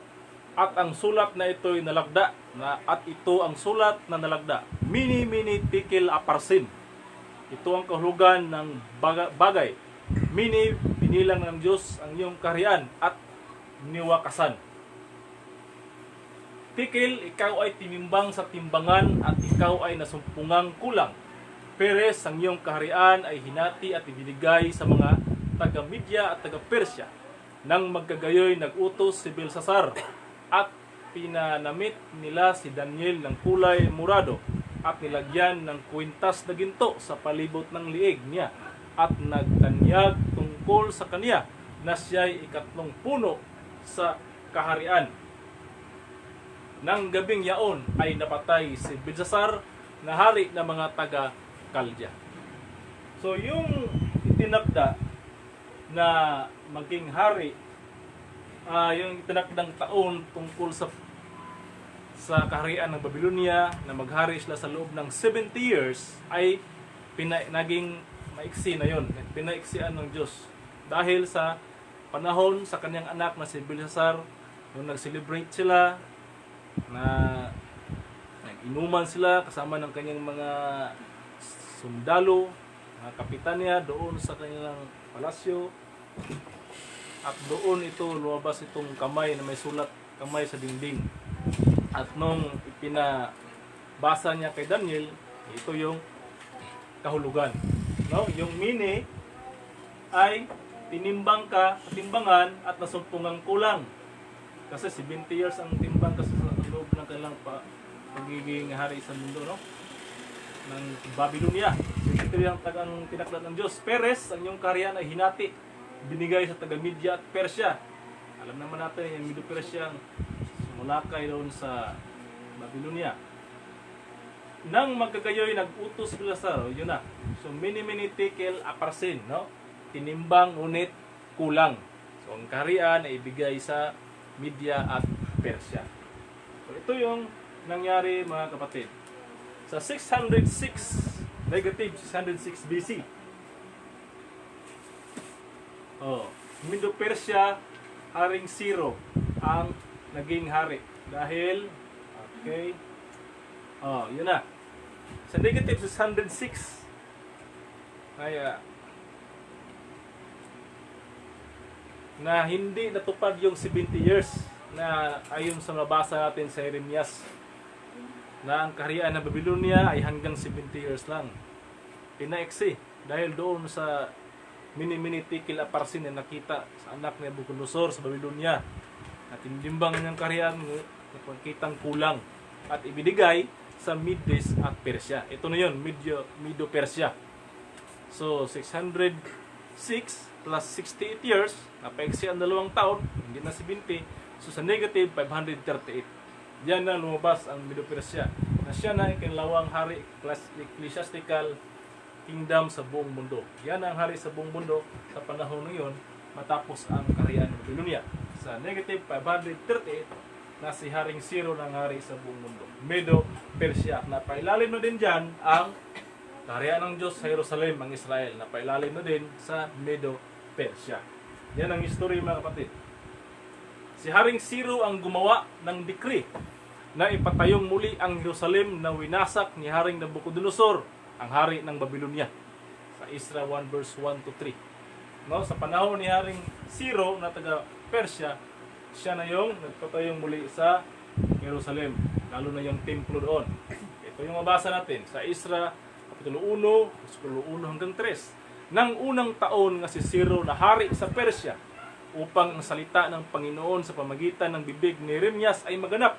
At ang sulat na ito'y nalagda, at ito ang sulat na nalagda. Mini tekel aparsin. Ito ang kahulugan ng bagay. Mini, binilang ng Diyos ang iyong kaharian at niwakasan. Tikil, ikaw ay tinimbang sa timbangan at ikaw ay nasumpungang kulang. Peres, ang iyong kaharian ay hinati at ibinigay sa mga taga-Media at taga-Persya. Nang magkagayoy, nag-utos si Belsasar at pinanamit nila si Daniel ng kulay murado at nilagyan ng kwintas na ginto sa palibot ng liig niya at nagtanyag tungkol sa kaniya na siya'y ikatlong puno sa kaharian. Nang gabing yaon ay napatay si Belsasar na hari ng mga taga-Kaldya. So yung itinakda na maging hari yung tinakdang taon tungkol sa kaharian ng Babylonia na maghari sila sa loob ng 70 years ay naging maiksi na yon. Pinaiksian ng Diyos dahil sa panahon sa kanyang anak na si Belshazzar, nung nag-celebrate sila na nag-inuman sila kasama ng kanyang mga sundalo, mga kapitanya doon sa kanilang palasyo, at doon ito lumabas itong kamay na may sulat, kamay sa dingding. At nung ipinabasa niya kay Daniel, ito yung kahulugan, no? Yung mini ay timbangan at nasumpungang kulang. Kasi 70 years ang timbang kasi sa loob ng kanilang pagiging hari sa mundo, no? Ng Babylonia. So ito yung tagang tinakdat ng Diyos. Peres, ang iyong kaharian ay hinati, binigay sa taga-Media at Persia. Alam naman natin yung Medo-Persia ang sumulakay doon sa Babylonia. Nang magkagayoy nag-utos sila sa yun na. So mini tekel aparsin, no? Tinimbang ngunit kulang. So ang kaharian ay ibigay sa Media at Persia. So ito yung nangyari, mga kapatid. Sa 606 BC. Medo-Persia, Haring Ciro ang naging hari. Dahil, yun na. Sa negative 606, na hindi natupad yung 70 years na ayon sa nabasa natin sa Jeremias, na ang kaharian ng Babylonia ay hanggang 70 years lang. Pinaiksi dahil doon sa mini tekel aparsin na nakita sa anak ni Nabucodonosor sa Babylonia, at tinimbang niyang kaharian kitang kulang at ibinigay sa Medes at Persia. Ito na yun, Medo-Persia. So 606 plus 68 years, napaiksi ang 2 taon, hindi na 70. So sa negative 538. Diyan na lumabas ang Medo-Persia, na siya na ang kinalawang hari, ecclesiastical kingdom sa buong mundo. Yan ang hari sa buong mundo sa panahon ngayon matapos ang kaharian ng Babylonia. Sa negative 538 na si Haring Ciro ng hari sa buong mundo. Medo-Persia. Napailalim na din dyan ang kaharian ng Diyos sa Jerusalem, ang Israel. Napailalim na din sa Medo-Persia. Yan ang history, mga kapatid. Si Haring Ciro ang gumawa ng decree na ipatayong muli ang Jerusalem na winasak ni Haring Nabucodonosor, ang hari ng Babylonia. Sa Isra 1 verse 1 to 3. No, sa panahon ni Haring Ciro na taga Persia, siya na yung nagpatayong muli sa Jerusalem, lalo na yung templo doon. Ito yung mabasa natin sa Isra Kapitulo 1, Kapitulo 1 hanggang 3. Nang unang taon nga si Ciro na hari sa Persia, upang ang salita ng Panginoon sa pamagitan ng bibig ni Jeremias ay maganap,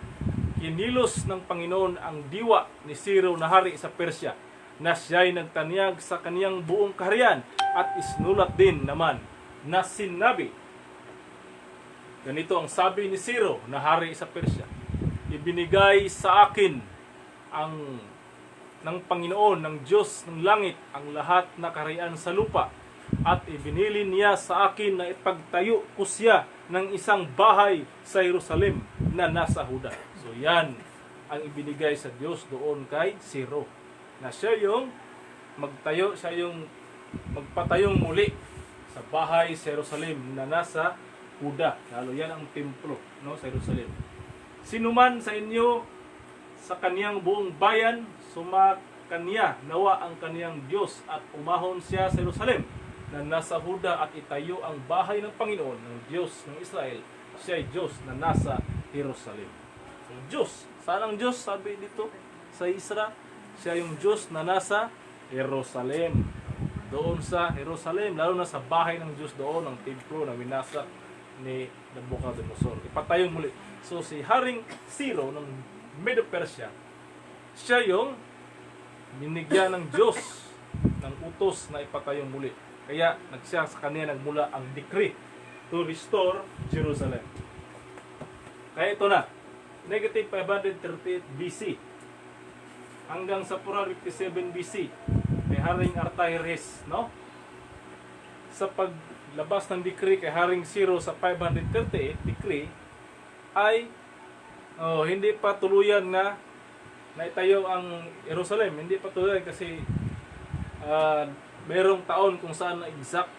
kinilos ng Panginoon ang diwa ni Ciro na hari sa Persia, na siya'y nagtanyag sa kaniyang buong kaharian, at isnulat din naman na sinabi, ganito ang sabi ni Ciro na hari sa Persia: ibinigay sa akin ng Panginoon, ng Diyos ng langit, ang lahat na kaharian sa lupa, at ibinili niya sa akin na ipagtayo ko siya ng isang bahay sa Jerusalem na nasa Huda. So yan ang ibinigay sa Diyos doon kay Ciro, na siya yung magtayo, siya yung magpatayong muli sa bahay sa Jerusalem na nasa Huda. Lalo yan ang templo, no, sa Jerusalem. Sinuman sa inyo sa kaniyang buong bayan, sumakanya nawa ang kaniyang Diyos, at umahon siya sa Jerusalem na nasa Huda, at itayo ang bahay ng Panginoon, ng Diyos ng Israel. Siya ay Diyos na nasa Jerusalem. So Diyos, saan ang Diyos? Sabi dito sa Isra, siya yung Diyos na nasa Jerusalem. Doon sa Jerusalem, lalo na sa bahay ng Diyos doon, ang templo na winasak ni Nabucodonosor. Ipatayong muli. So si Haring Ciro ng Medo-Persia, siya yung binigyan ng Diyos ng utos na ipatayong muli. Kaya sa kanya nagmula ang decree to restore Jerusalem. Kaya ito na, negative 538 BC hanggang sa 457 BC, may Haring Artaxerxes, no? Sa labas ng decree kay Haring Ciro sa 538 decree ay hindi pa tuluyan na naitayo ang Jerusalem. Hindi pa tuluyan kasi merong taon kung saan na exact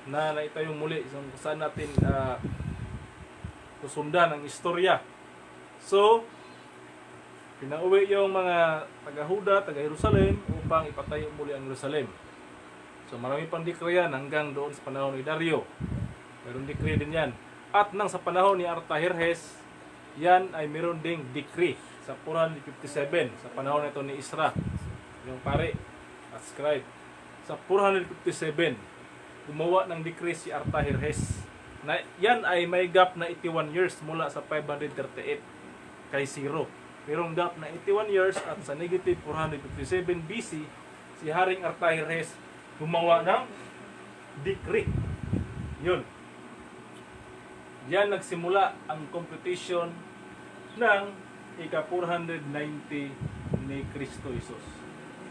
na naitayo muli. So, kung saan natin susundan ang istorya. So, pinauwi yung mga taga-Huda, taga-Jerusalem upang ipatayo muli ang Jerusalem. So marami pang decree yan hanggang doon sa panahon ni Dario. Meron decree din yan. At nang sa panahon ni Artajerjes, yan ay meron ding decree sa 457 sa panahon nito ni Isra, yung pare at scribe. Sa 457, gumawa ng decree si Artajerjes. Na yan ay may gap na 81 years mula sa 538 kay Ciro. Merong gap na 81 years at sa negative 457 BC, si Haring Artajerjes gumawa ng decree. Yun. Diyan nagsimula ang computation ng ika-490 ni Kristo Jesus.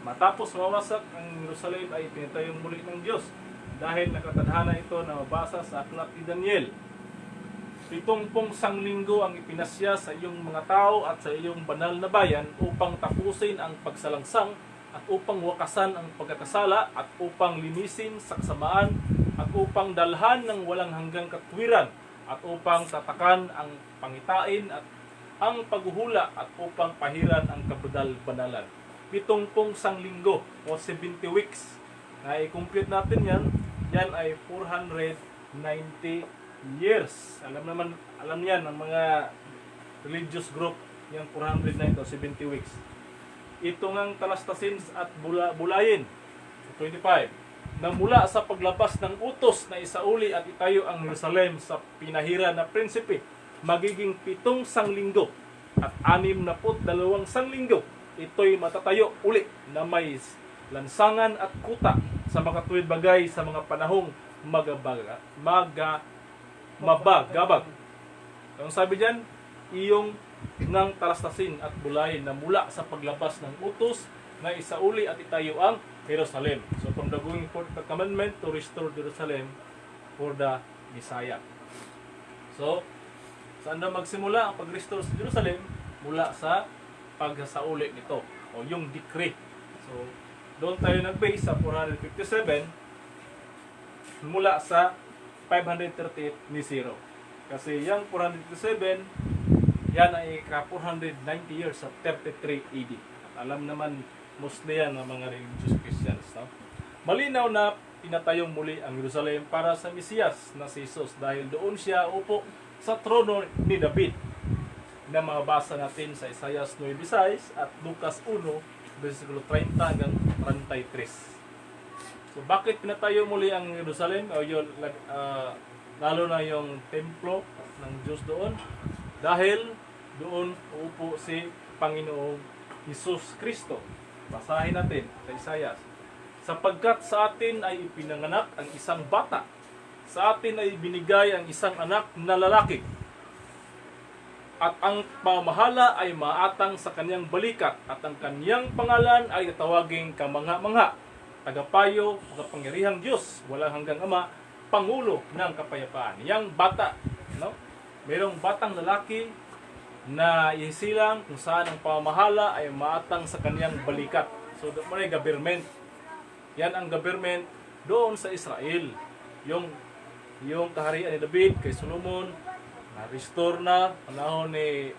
Matapos mawasak ang Jerusalem ay pinatayong muli ng Diyos dahil nakatadhana ito na mabasa sa aklat ni Daniel. 70 sanglinggo ang ipinasya sa iyong mga tao at sa iyong banal na bayan upang tapusin ang pagsalangsang at upang wakasan ang pagkakasala at upang linisin sa kasamaan at upang dalhan ng walang hanggang katwiran at upang tatakan ang pangitain at ang paghuhula at upang pahiran ang kabadal-banalan. 70 sanglinggo o 70 weeks. Na i-compute natin yan ay 490 years. Alam niyan ng mga religious group yung 490 o 70 weeks. Ito ngang talastasin at bulayin. 25. Na mula sa paglabas ng utos na isauli at itayo ang Jerusalem sa pinahira na prinsipe, magiging 7 sanglinggo at 62 sanglinggo. Ito'y matatayo uli na may lansangan at kuta sa mga tuwid bagay sa mga panahong mabagabag. Ang sabi diyan, iyong ng talastasin at bulayin na mula sa paglabas ng utos na isauli at itayo ang Jerusalem. So from the going forth the commandment to restore Jerusalem for the Messiah. So, saan na magsimula ang pag-restore sa Jerusalem? Mula sa pagsasauli nito o yung decree. So, doon tayo nag-base sa 457 mula sa 538 ni Ciro. Kasi yung 457 yan ay ka-490 years of 33 AD. At alam naman, mostly yan ng mga religious Christians. No? Malinaw na pinatayong muli ang Jerusalem para sa Mesiyas na si Jesus dahil doon siya upo sa trono ni David na mabasa natin sa Isaiah 9:6 at Lucas 1, versikulo 30 hanggang 33. So bakit pinatayo muli ang Jerusalem? O yun, lalo na yung templo ng Diyos doon? Dahil doon uupo si Panginoong Hesus Kristo. Basahin natin sa Isaiah. Sapagkat sa atin ay ipinanganak ang isang bata, sa atin ay binigay ang isang anak na lalaki, at ang pamahala ay maatang sa kanyang balikat, at ang kanyang pangalan ay tatawaging kamangha-mangha, tagapayo, makapangyarihang Diyos, walang hanggang Ama, Pangulo ng kapayapaan. Yang bata, no? Mayroong batang lalaki na ihisilang kung saan ang pamahala ay maatang sa kanyang balikat. So, doon mo na yung government. Yan ang government doon sa Israel. Yung kaharian ni David kay Solomon, na-restore na panahon ni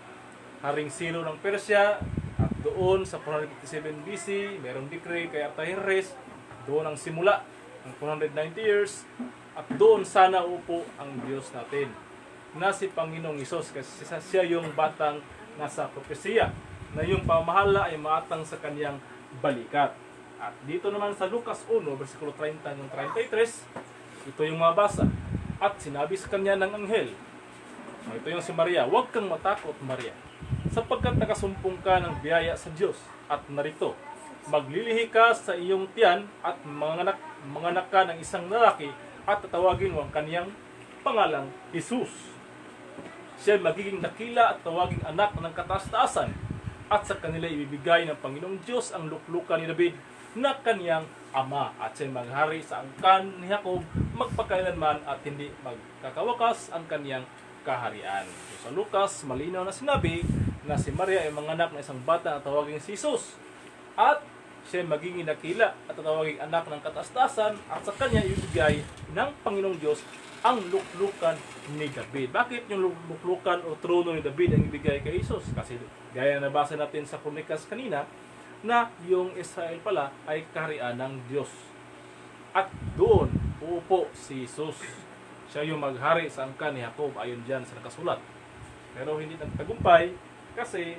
Haring Ciro ng Persia, at doon sa 457 BC, mayroong decree kay Artajerjes, doon ang simula ng 490 years, at doon sana upo ang Diyos natin na si Panginoong Hesus, kasi siya yung batang nasa propesya na yung pamahala ay maatang sa kanyang balikat. At dito naman sa Lucas 1, versikulo 30 hanggang 33, ito yung mabasa. At sinabi sa kanya ng anghel, ito yung si Maria, huwag kang matakot, Maria, sapagkat nakasumpong ka ng biyaya sa Diyos. At narito, maglilihi ka sa iyong tiyan at manganak ka ng isang lalaki, at tatawagin mo ang kaniyang pangalang Jesus. Siya magiging dakila at tawaging anak ng kataas-taasan, at sa kanila ibibigay ng Panginoong Diyos ang luklukan ni David na kaniyang ama at siya maghari sa angkan ni Jacob magpakailanman at hindi magkakawakas ang kaniyang kaharian. So, sa Lucas, malinaw na sinabi na si Maria ay manganak ng isang bata na tawaging si Jesus. At siya magiging dakila at tatawaging anak ng kataas-taasan at sa kanya ibigay ng Panginoong Diyos ang luklukan ni David. Bakit yung luklukan o trono ni David ang ibigay kay Jesus? Kasi gaya na nabasa natin sa Kronikas kanina na yung Israel pala ay kaharian ng Diyos. At doon uupo si Jesus. Siya yung maghari sa angkan ni Jacob ayon dyan sa nakasulat. Pero hindi nagtagumpay kasi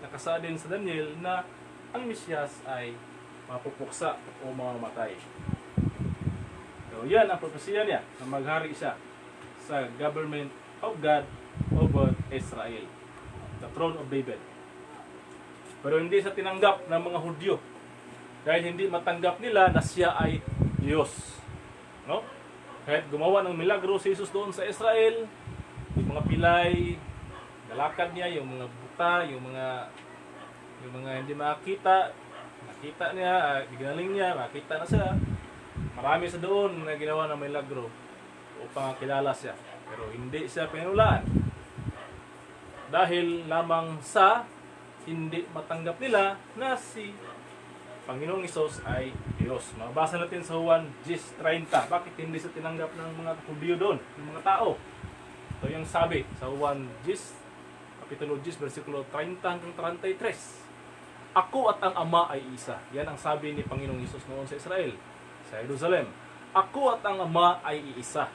nakasaad din sa Daniel na ang Mesyas ay mapupuksa o mamamatay. So yan ang propesya niya na maghari siya sa government of God over Israel. The throne of David. Pero hindi sa tinanggap ng mga Hudyo. Dahil hindi matanggap nila na siya ay Diyos. No? Kahit gumawa ng milagro si Jesus doon sa Israel, yung mga pilay, galakad niya, yung mga buta, yung mga hindi makita, nakita niya, ginaling niya, makita na siya. Marami sa doon na ginawa ng milagro upang kilala siya. Pero hindi siya pinulaan. Dahil lamang sa hindi matanggap nila na si Panginoong Isos ay Diyos. Mabasa natin sa Juan 10:30. Bakit hindi sa tinanggap ng mga Hudyo doon, ng mga tao? Ito yung sabi sa Juan 10, Kapitulo 10, versikulo 30 hanggang 33. Ako at ang Ama ay isa. Yan ang sabi ni Panginoong Isos noon sa Israel, sa Jerusalem. Ako at ang Ama ay iisa.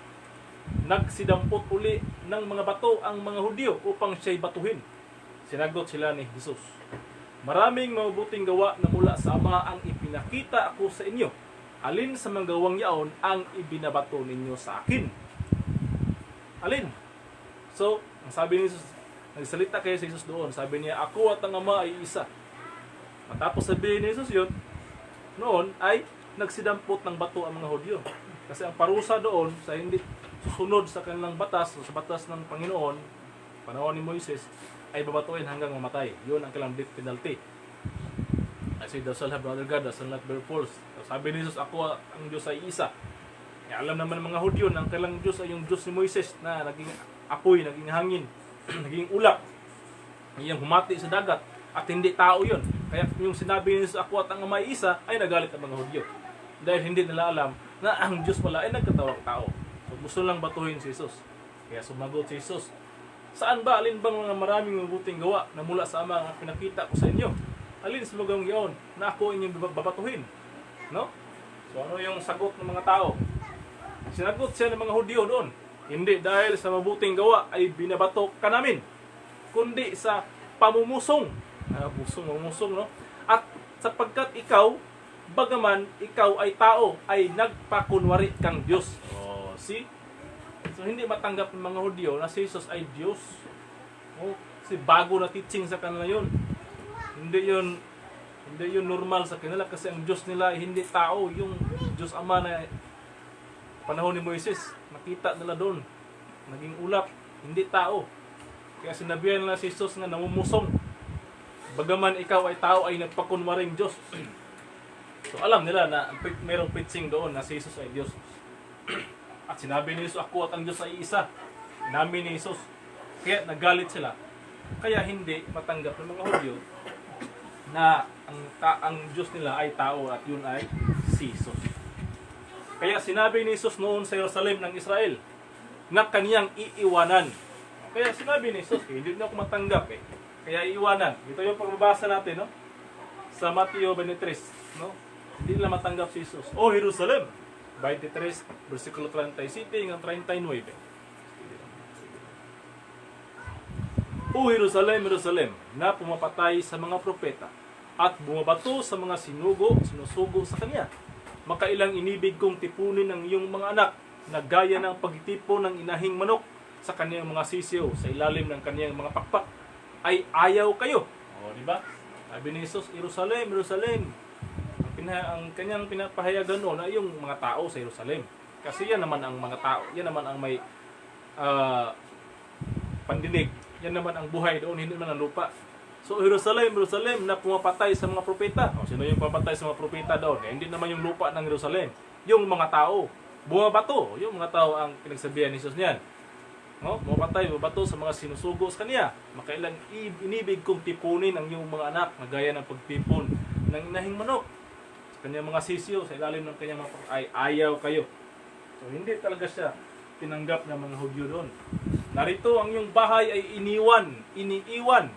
Nagsidampot uli ng mga bato ang mga Hudyo upang siya'y batuhin. Sinagot sila ni Jesus, maraming mabubuting gawa na mula sa Ama ang ipinakita ako sa inyo. Alin sa mga gawang yaon ang ibinabato ninyo sa akin? Alin? So, ang sabi ni Jesus, nagsalita kayo sa Jesus doon. Sabi niya, ako at ang Ama ay isa. Matapos sabihin ni Jesus yun, noon ay nagsidampot ng bato ang mga Hudyo. Kasi ang parusa doon sa hindi susunod sa kanilang batas, sa batas ng Panginoon, panahon ni Moises, ay babatuin hanggang mamatay. Yun ang kailang death penalty. I say, thou shalt have no other God, thou shalt not bear false. Sabi ni Jesus, ako ang Diyos ay isa. E, alam naman ng mga Hudyo na ang kailang Diyos ay yung Diyos ni Moises na naging apoy, naging hangin, naging ulap, iyang humati sa dagat, at hindi tao yun. Kaya yung sinabi ni Jesus, ako at ang Ama ay isa, ay nagalit ang mga Hudyo. Dahil hindi nila alam na ang Diyos pala ay nagkatawang tao. So gusto lang batuhin si Jesus. Kaya sumagot si Jesus, saan ba, alin bang mga maraming mabuting gawa na mula sa Ama ang pinakita ko sa inyo? Alin sa lugang iyon na ako inyong babatuhin? No? So ano yung sagot ng mga tao? Sinagot siya ng mga Hudyo doon, hindi dahil sa mabuting gawa ay binabato ka namin, kundi sa pamumusong. Pamumusong, no? At sapagkat ikaw, bagaman ikaw ay tao, ay nagpakunwari kang Diyos. Oh, see? So hindi matanggap ng mga Hudyo na si Jesus ay Diyos. Oh, kasi bago na teaching sa kanila yun. Hindi yun normal sa kanila kasi ang Diyos nila ay hindi tao. Yung Diyos Ama na panahon ni Moises, nakita nila doon. Naging ulap, hindi tao. Kaya sinabihan nila si Jesus nga namumusong. Bagaman ikaw ay tao ay nagpakunwaring Diyos. So alam nila na mayroong preaching doon na si Jesus ay Diyos. At sinabi ni Jesus, ako at ang Diyos ay isa. Namin ni Jesus. Kaya nagalit sila. Kaya hindi matanggap ng mga Hudyo na ang Diyos nila ay tao at yun ay si Jesus. Kaya sinabi ni Jesus noon sa Jerusalem ng Israel na kaniyang iiwanan. Kaya sinabi ni Jesus, hindi na ako matanggap kaya iiwanan. Ito yung pagbabasa natin, no? Sa Mateo 23, no? Hindi nila matanggap si Jesus. O Jerusalem, 23, versikulo 37 hanggang 39. O Jerusalem, Jerusalem, na pumapatay sa mga propeta at bumabato sa mga sinusugo sa kanya. Makailang inibig kong tipunin ng iyong mga anak na gaya ng pagtitipon ng inahing manok sa kaniyang mga sisiyo sa ilalim ng kaniyang mga pakpak ay ayaw kayo. O, di ba? Sabi ni Jesus, Jerusalem, Jerusalem. Ang kanyang pinapahayagan noon ay yung mga tao sa Jerusalem. Kasi yan naman ang mga tao, yan naman ang may pandinig, yan naman ang buhay doon, hindi naman ang lupa. So Jerusalem na pumapatay sa mga propeta. O, sino yung pumapatay sa mga propeta doon? Hindi naman yung lupa ng Jerusalem. Yung mga tao. Bumabato. Yung mga tao ang pinagsabihan ni Jesus niyan. No? Bumabato sa mga sinusugo sa kanya. Makailan inibig kong tipunin ang iyong mga anak na gaya ng pagtipon ng inahing manok. Sa kanyang mga sisiyo, sa ilalim ng kanyang mga ay ayaw kayo. So hindi talaga siya tinanggap ng mga Hudyo doon. Narito ang iyong bahay ay iniiwan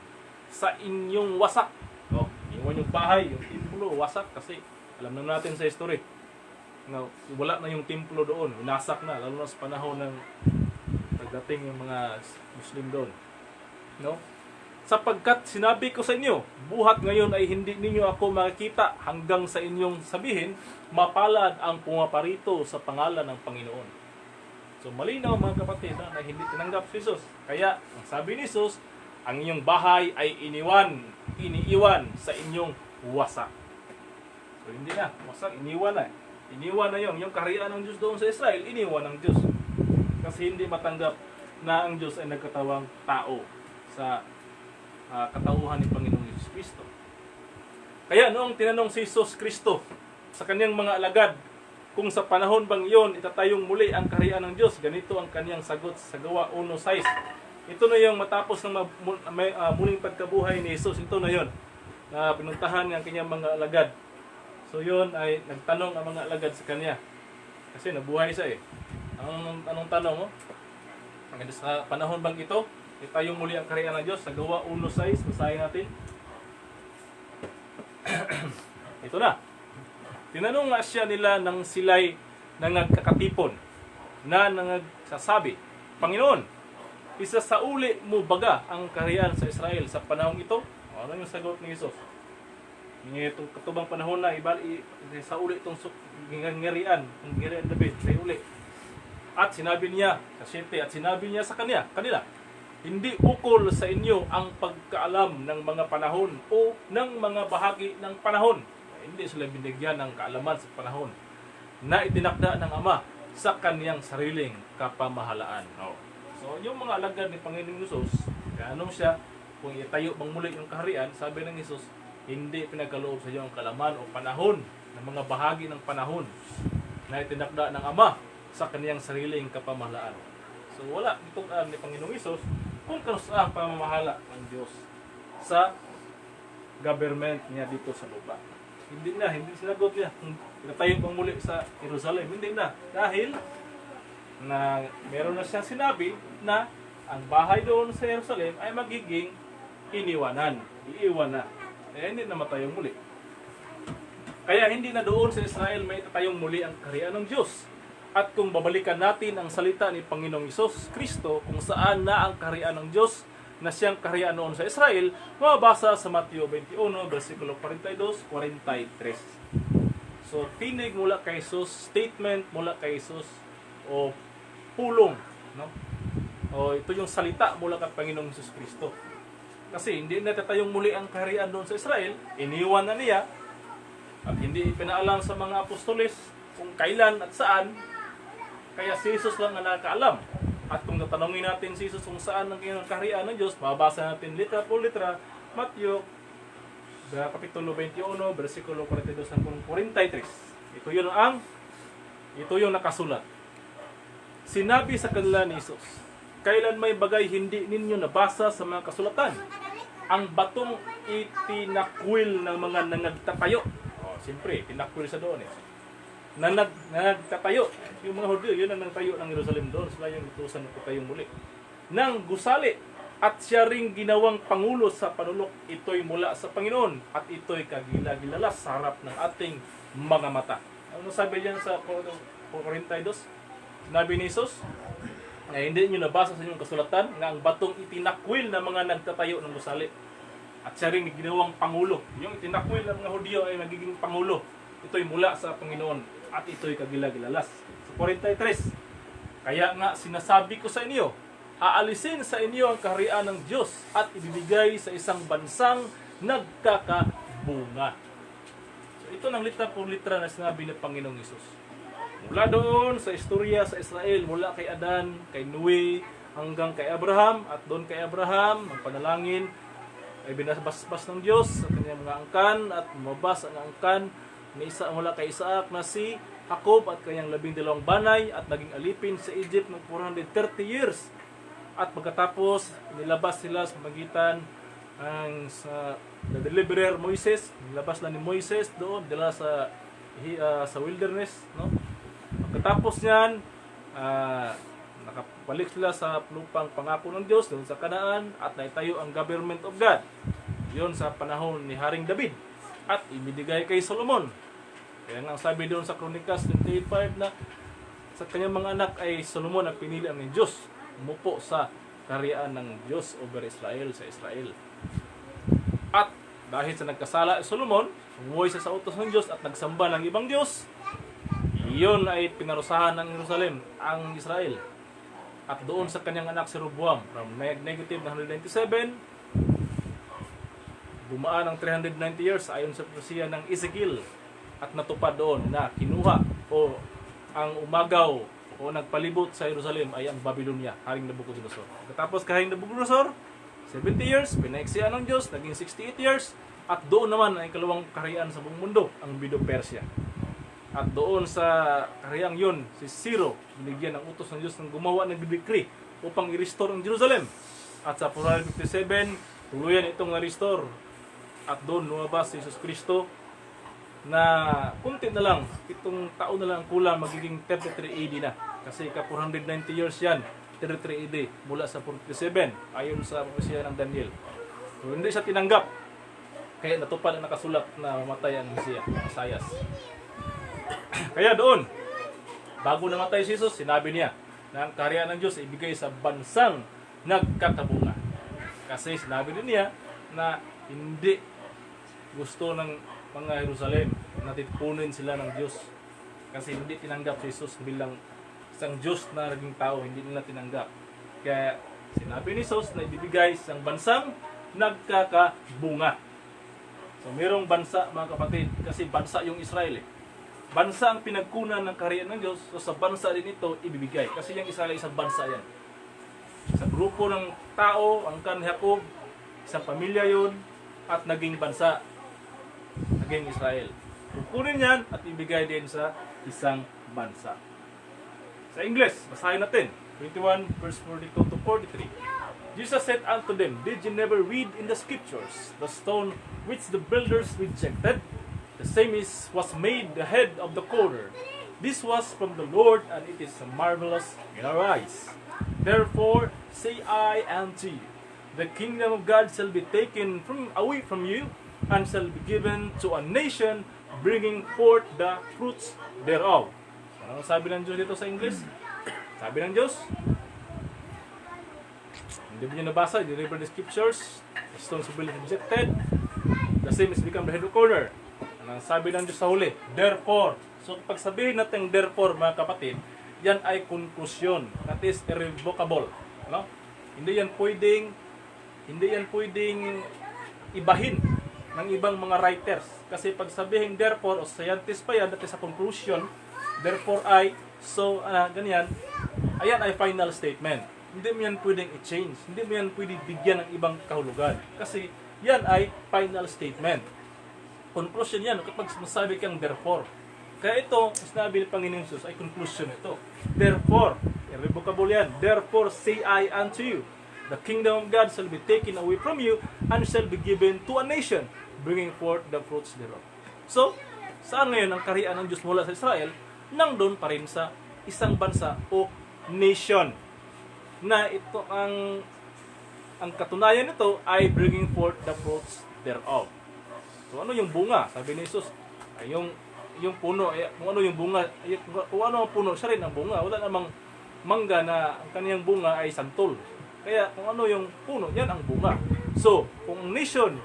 sa inyong wasak. No? Iwan yung bahay, yung templo, wasak kasi alam na natin sa history. No, wala na yung templo doon, winasak na, lalo na sa panahon ng pagdating yung mga Muslim doon. No? Sapagkat sinabi ko sa inyo, buhat ngayon ay hindi ninyo ako makikita hanggang sa inyong sabihin, mapalad ang pumaparito sa pangalan ng Panginoon. So malinaw mga kapatid na hindi tinanggap si Jesus. Kaya ang sabi ni Jesus, ang inyong bahay ay iniiwan sa inyong wasak. So hindi na, wasak, iniwan na. Iniwan na yung kaharian ng Diyos doon sa Israel, iniwan ng Diyos. Kasi hindi matanggap na ang Diyos ay nagkatawang tao sa katauhan ni Panginoong Yesus Kristo. Kaya noong tinanong si Jesus Kristo sa kanyang mga alagad, kung sa panahon bang iyon itatayong muli ang kaharian ng Diyos, ganito ang kanyang sagot sa Gawa 1:6. Ito na yung matapos ng muling pagkabuhay ni Jesus. Ito na yun na pinuntahan ng kanyang mga alagad. So yun ay nagtanong ang mga alagad sa kanya. Kasi nabuhay siya eh. Anong tanong mo? Sa panahon bang ito itayong muli ang kaharian ng Diyos? Sa Gawa 1:6, basahin natin. Ito na. Tinanong nga siya nila ng sila'y nangagkakatipon na nangagsasabi, Panginoon, isasauli mo baga ang kaharian sa Israel sa panahong ito? Ano yung sagot ni Jesus? Itong katubang panahon na isauli itong ngarian David, sa uli. At sinabi niya, sa 7, at sinabi niya sa kanila, hindi ukol sa inyo ang pagkaalam ng mga panahon o ng mga bahagi ng panahon. Hindi sila binigyan ng kaalaman sa panahon na itinakda ng Ama sa kaniyang sariling kapamahalaan. So, yung mga alagad ni Panginoong Hesus, ganun siya, kung itayo bang muli yung kaharian, sabi ng Hesus, hindi pinagkaloob sa iyo ang kalaman o panahon ng mga bahagi ng panahon na itinakda ng Ama sa kaniyang sariling kapamahalaan. So, wala itong ni Panginoong Hesus kung kanusaang pamamahala ng Diyos sa government niya dito sa lupa. Hindi sinagot niya kung itayo bang muli sa Jerusalem. Hindi na. Dahil na meron na siyang sinabi na ang bahay doon sa Jerusalem ay magiging iiwan na. Kaya hindi na matayong muli. Kaya hindi na doon sa Israel may itatayong muli ang kaharian ng Diyos. At kung babalikan natin ang salita ni Panginoong Hesus Kristo kung saan na ang kaharian ng Diyos na siyang kaharian noon sa Israel, mababasa sa Mateo 21, versikulo 42-43. So, tinig mula kay Jesus, statement mula kay Jesus, o pulong, no? O ito yung salita mula kay Panginoong Hesus Kristo. Kasi hindi na tatayong muli ang kaharian doon sa Israel, iniwan na niya, at hindi pinaalam sa mga apostoles kung kailan at saan, kaya si Jesus lang ang nakakaalam. At kung tatanungin natin si Jesus kung saan ang kaharian ng Diyos, mababasa natin litra po litra, Mateo, kapitulo 21, versikulo 42-43. Ito yung nakasulat. Sinabi sa kanila ni Jesus, kailan may bagay hindi ninyo nabasa sa mga kasulatan? Ang batong itinakwil ng mga nangagtatayo. Siyempre, tinakwil sa doon eh. Nagtatayo. Yung mga Hudyo, yun ang nagtayo ng Jerusalem doon. Sila yung utusan na patayong muli. Nang gusali at siya ring ginawang pangulo sa panulok, ito'y mula sa Panginoon at ito'y kagila-gilala sa harap ng ating mga mata. Ano sabi diyan sa 42? Sinabi ni Jesus, na hindi nyo nabasa sa inyong kasulatan nga ang batong itinakwil na mga nagtatayo ng gusali at siya ring ginawang pangulo. Yung itinakwil ng mga Hudyo ay nagiging pangulo. Ito'y mula sa Panginoon at ito'y kagila-gilalas. Sa 43, kaya nga sinasabi ko sa inyo, aalisin sa inyo ang kaharian ng Diyos at ibibigay sa isang bansang nagkakabunga. So ito ng litra por litra na sinabi ng Panginoong Hesus. Mula doon sa istorya sa Israel, mula kay Adan, kay Noe, hanggang kay Abraham, at doon kay Abraham, ang panalangin, ay binabasbas ng Diyos sa kanyang mga angkan at lumabas ang angkan ni isa mula kay Isaac na si Jacob at kanyang 12 banay at naging alipin sa Egypt ng 430 years. At pagkatapos, nilabas sila sa magitan sa the deliverer Moises. Nilabas na ni Moises doon, dala sa wilderness. No? Pagkatapos niyan, nakabalik sila sa lupang pangako ng Diyos doon sa Kanaan at naitayo ang government of God. Yun sa panahon ni Haring David at ibinigay kay Solomon. Kaya nga sabi doon sa Chronicles 28:5 na sa kanyang mga anak ay Solomon ang pinili ng Diyos. Umupo sa kaharian ng Diyos over Israel sa Israel. At dahil sa nagkasala Solomon, umuwi siya sa utos ng Diyos at nagsamba ng ibang Diyos, iyon ay pinarusahan ng Jerusalem, ang Israel. At doon sa kanyang anak si Rehoboam, from negative 197, dumaan ang 390 years ayon sa propesya ng Ezekiel at natupad doon na kinuha o ang umagaw o nagpalibot sa Jerusalem ay ang Babylonia, Haring Nabucodonosor. Katapos Haring Nabucodonosor, 70 years, pinaiksian ng Diyos, naging 68 years, at doon naman ay kalawang kaharian sa buong mundo, ang Medo Persia. At doon sa kahariang yun, si Ciro, binigyan ng utos ng Diyos ng gumawa ng decree upang i-restore ang Jerusalem. At sa 457, tuluyan itong na-restore. At doon lumabas si Jesus Cristo na kunti na lang, itong taon na lang kulang, magiging 33 AD na. Kasi ka 490 years yan, 33 AD mula sa 47 ayon sa propesya ng Daniel. So, hindi siya tinanggap. Kaya natupad ang nakasulat na mamatay ang Mesias. Kaya doon, bago namatay si Jesus, sinabi niya na ang kaharian ng Diyos ay ibigay sa bansang nagkakabunga. Kasi sinabi din niya na hindi gusto ng mga Jerusalem na titpunin sila ng Diyos. Kasi hindi tinanggap si Jesus bilang isang Diyos na naging tao, hindi nila tinanggap. Kaya sinabi ni Jesus na ibibigay sa bansang nagkakabunga. So mayroong bansa, mga kapatid, kasi bansa yung Israel eh. Bansa ang pinagkunan ng kaharian ng Diyos, so sa bansa din ito ibibigay. Kasi yung Israel isang bansa yan. Sa grupo ng tao, ang kan Jacob, isang pamilya yun, at naging bansa, naging Israel. Kukunin yan at ibigay din sa isang bansa. Sa English, basahin natin. 21 verse 42 to 43. Jesus said unto them, Did you never read in the scriptures, the stone which the builders rejected, the same was made the head of the corner. This was from the Lord, and it is marvelous in our eyes. Therefore say I unto you, the kingdom of God shall be taken away from you, and shall be given to a nation, bringing forth the fruits thereof. Ano sabi ng Diyos dito sa English? Sabi ng Diyos, hindi mo nyo nabasa, you read the scriptures, the stones will be rejected, the same is become the head of corner. Ano sabi ng Diyos sa huli? Therefore. So pag sabihin natin therefore, mga kapatid, yan ay conclusion, that is irrevocable. No? Hindi yan pwedeng ibahin ng ibang mga writers. Kasi pag sabihin therefore, o scientist pa yan, that is a conclusion, therefore I, so ganyan, ayan ay final statement. Hindi mo yan pwedeng i-change. Hindi mo yan pwedeng bigyan ng ibang kahulugan. Kasi yan ay final statement. Conclusion yan kapag masabi kang therefore. Kaya ito, sinabi ni Panginoon Jesus, ay conclusion ito. Therefore, irrevocable yan. Therefore say I unto you, the kingdom of God shall be taken away from you, and shall be given to a nation, bringing forth the fruits thereof. So, saan ngayon ang kaharian ng Diyos mula sa Israel? Nang doon pa rin sa isang bansa o nation. Na ito ang katunayan nito ay bringing forth the fruits thereof. So ano yung bunga? Sabi ni Jesus, ay yung puno, ay, kung ano yung bunga, ay, kung ano ang puno, siya rin ang bunga. Wala namang mangga na ang kaniyang bunga ay santol. Kaya kung ano yung puno, yan ang bunga. So, kung nation,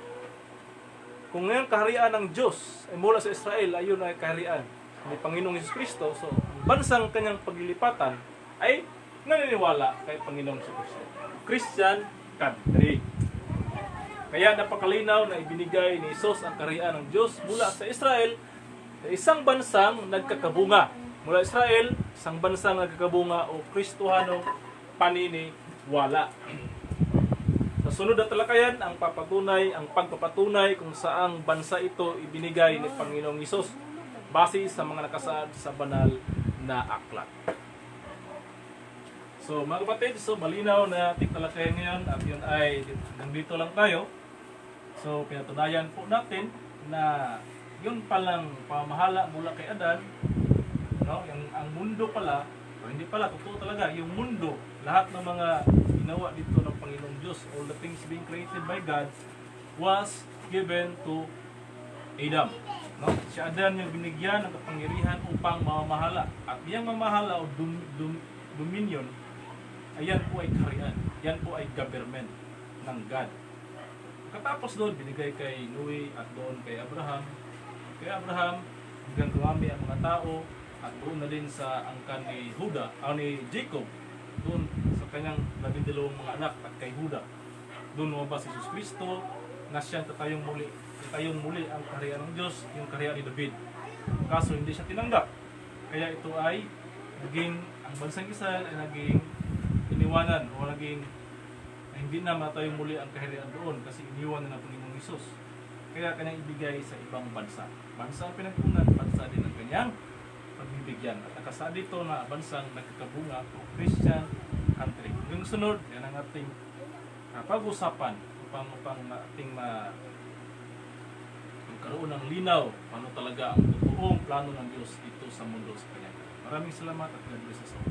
kung ngayon kaharian ng Diyos ay mula sa Israel, ayun ay kaharian ni Panginoong Hesus Kristo. So, bansang kanyang paglilipatan ay naniniwala kay Panginoong Hesus Kristo. Christian country. Kaya napakalinaw na ibinigay ni Jesus ang kaharian ng Diyos mula sa Israel na isang bansang nagkakabunga. Mula Israel, isang bansang nagkakabunga o Kristohano paniniwala. So Sa sunod na talakayan, ang pagpapatunay kung saang bansa ito ibinigay ni Panginoong Hesus base sa mga nakasaad sa banal na aklat. So mga kapatid, so malinaw na ating talakayan ngayon at yun ay nandito lang tayo. So pinatunayan po natin na yun palang pamahala mula kay Adan, no? Ang mundo pala, o hindi pala, totoo talaga, yung mundo, lahat ng mga ginawa dito ng Panginoong Diyos, all the things being created by God, was given to Adam. No? Si Adan yung binigyan ng kapangyarihan upang mamamahala. At yung mamahala o dominion, ayan po ay kaharian. Yan po ay government ng God. Katapos doon, binigay kay Noe at doon kay Abraham. Kay Abraham, hanggang dumami ang mga tao at doon na din sa angkan ni ni Jacob, doon sa kanyang 12 mga anak at kay Huda. Doon lumabas si Jesus Kristo na siya tatayong muli ang kaharian ng Diyos, yung kaharian ni David. Kaso hindi siya tinanggap. Kaya ito ay ang bansang Israel ay naging iniwanan o hindi na matayong muli ang kaharian doon kasi iniwan na ng Panginoong Hesus. Kaya kanyang ibigay sa ibang bansa. Bansa ang pinagkunan, bansa din ang kanyang pagbibigyan. At nakasaad dito na bansang nagkakabunga o Christian country. Yung sunod, yan ang ating pag-usapan upang ating magkaroon ng linaw paano talaga ang totoong plano ng Diyos dito sa mundo sa kanya. Maraming salamat at God bless us all.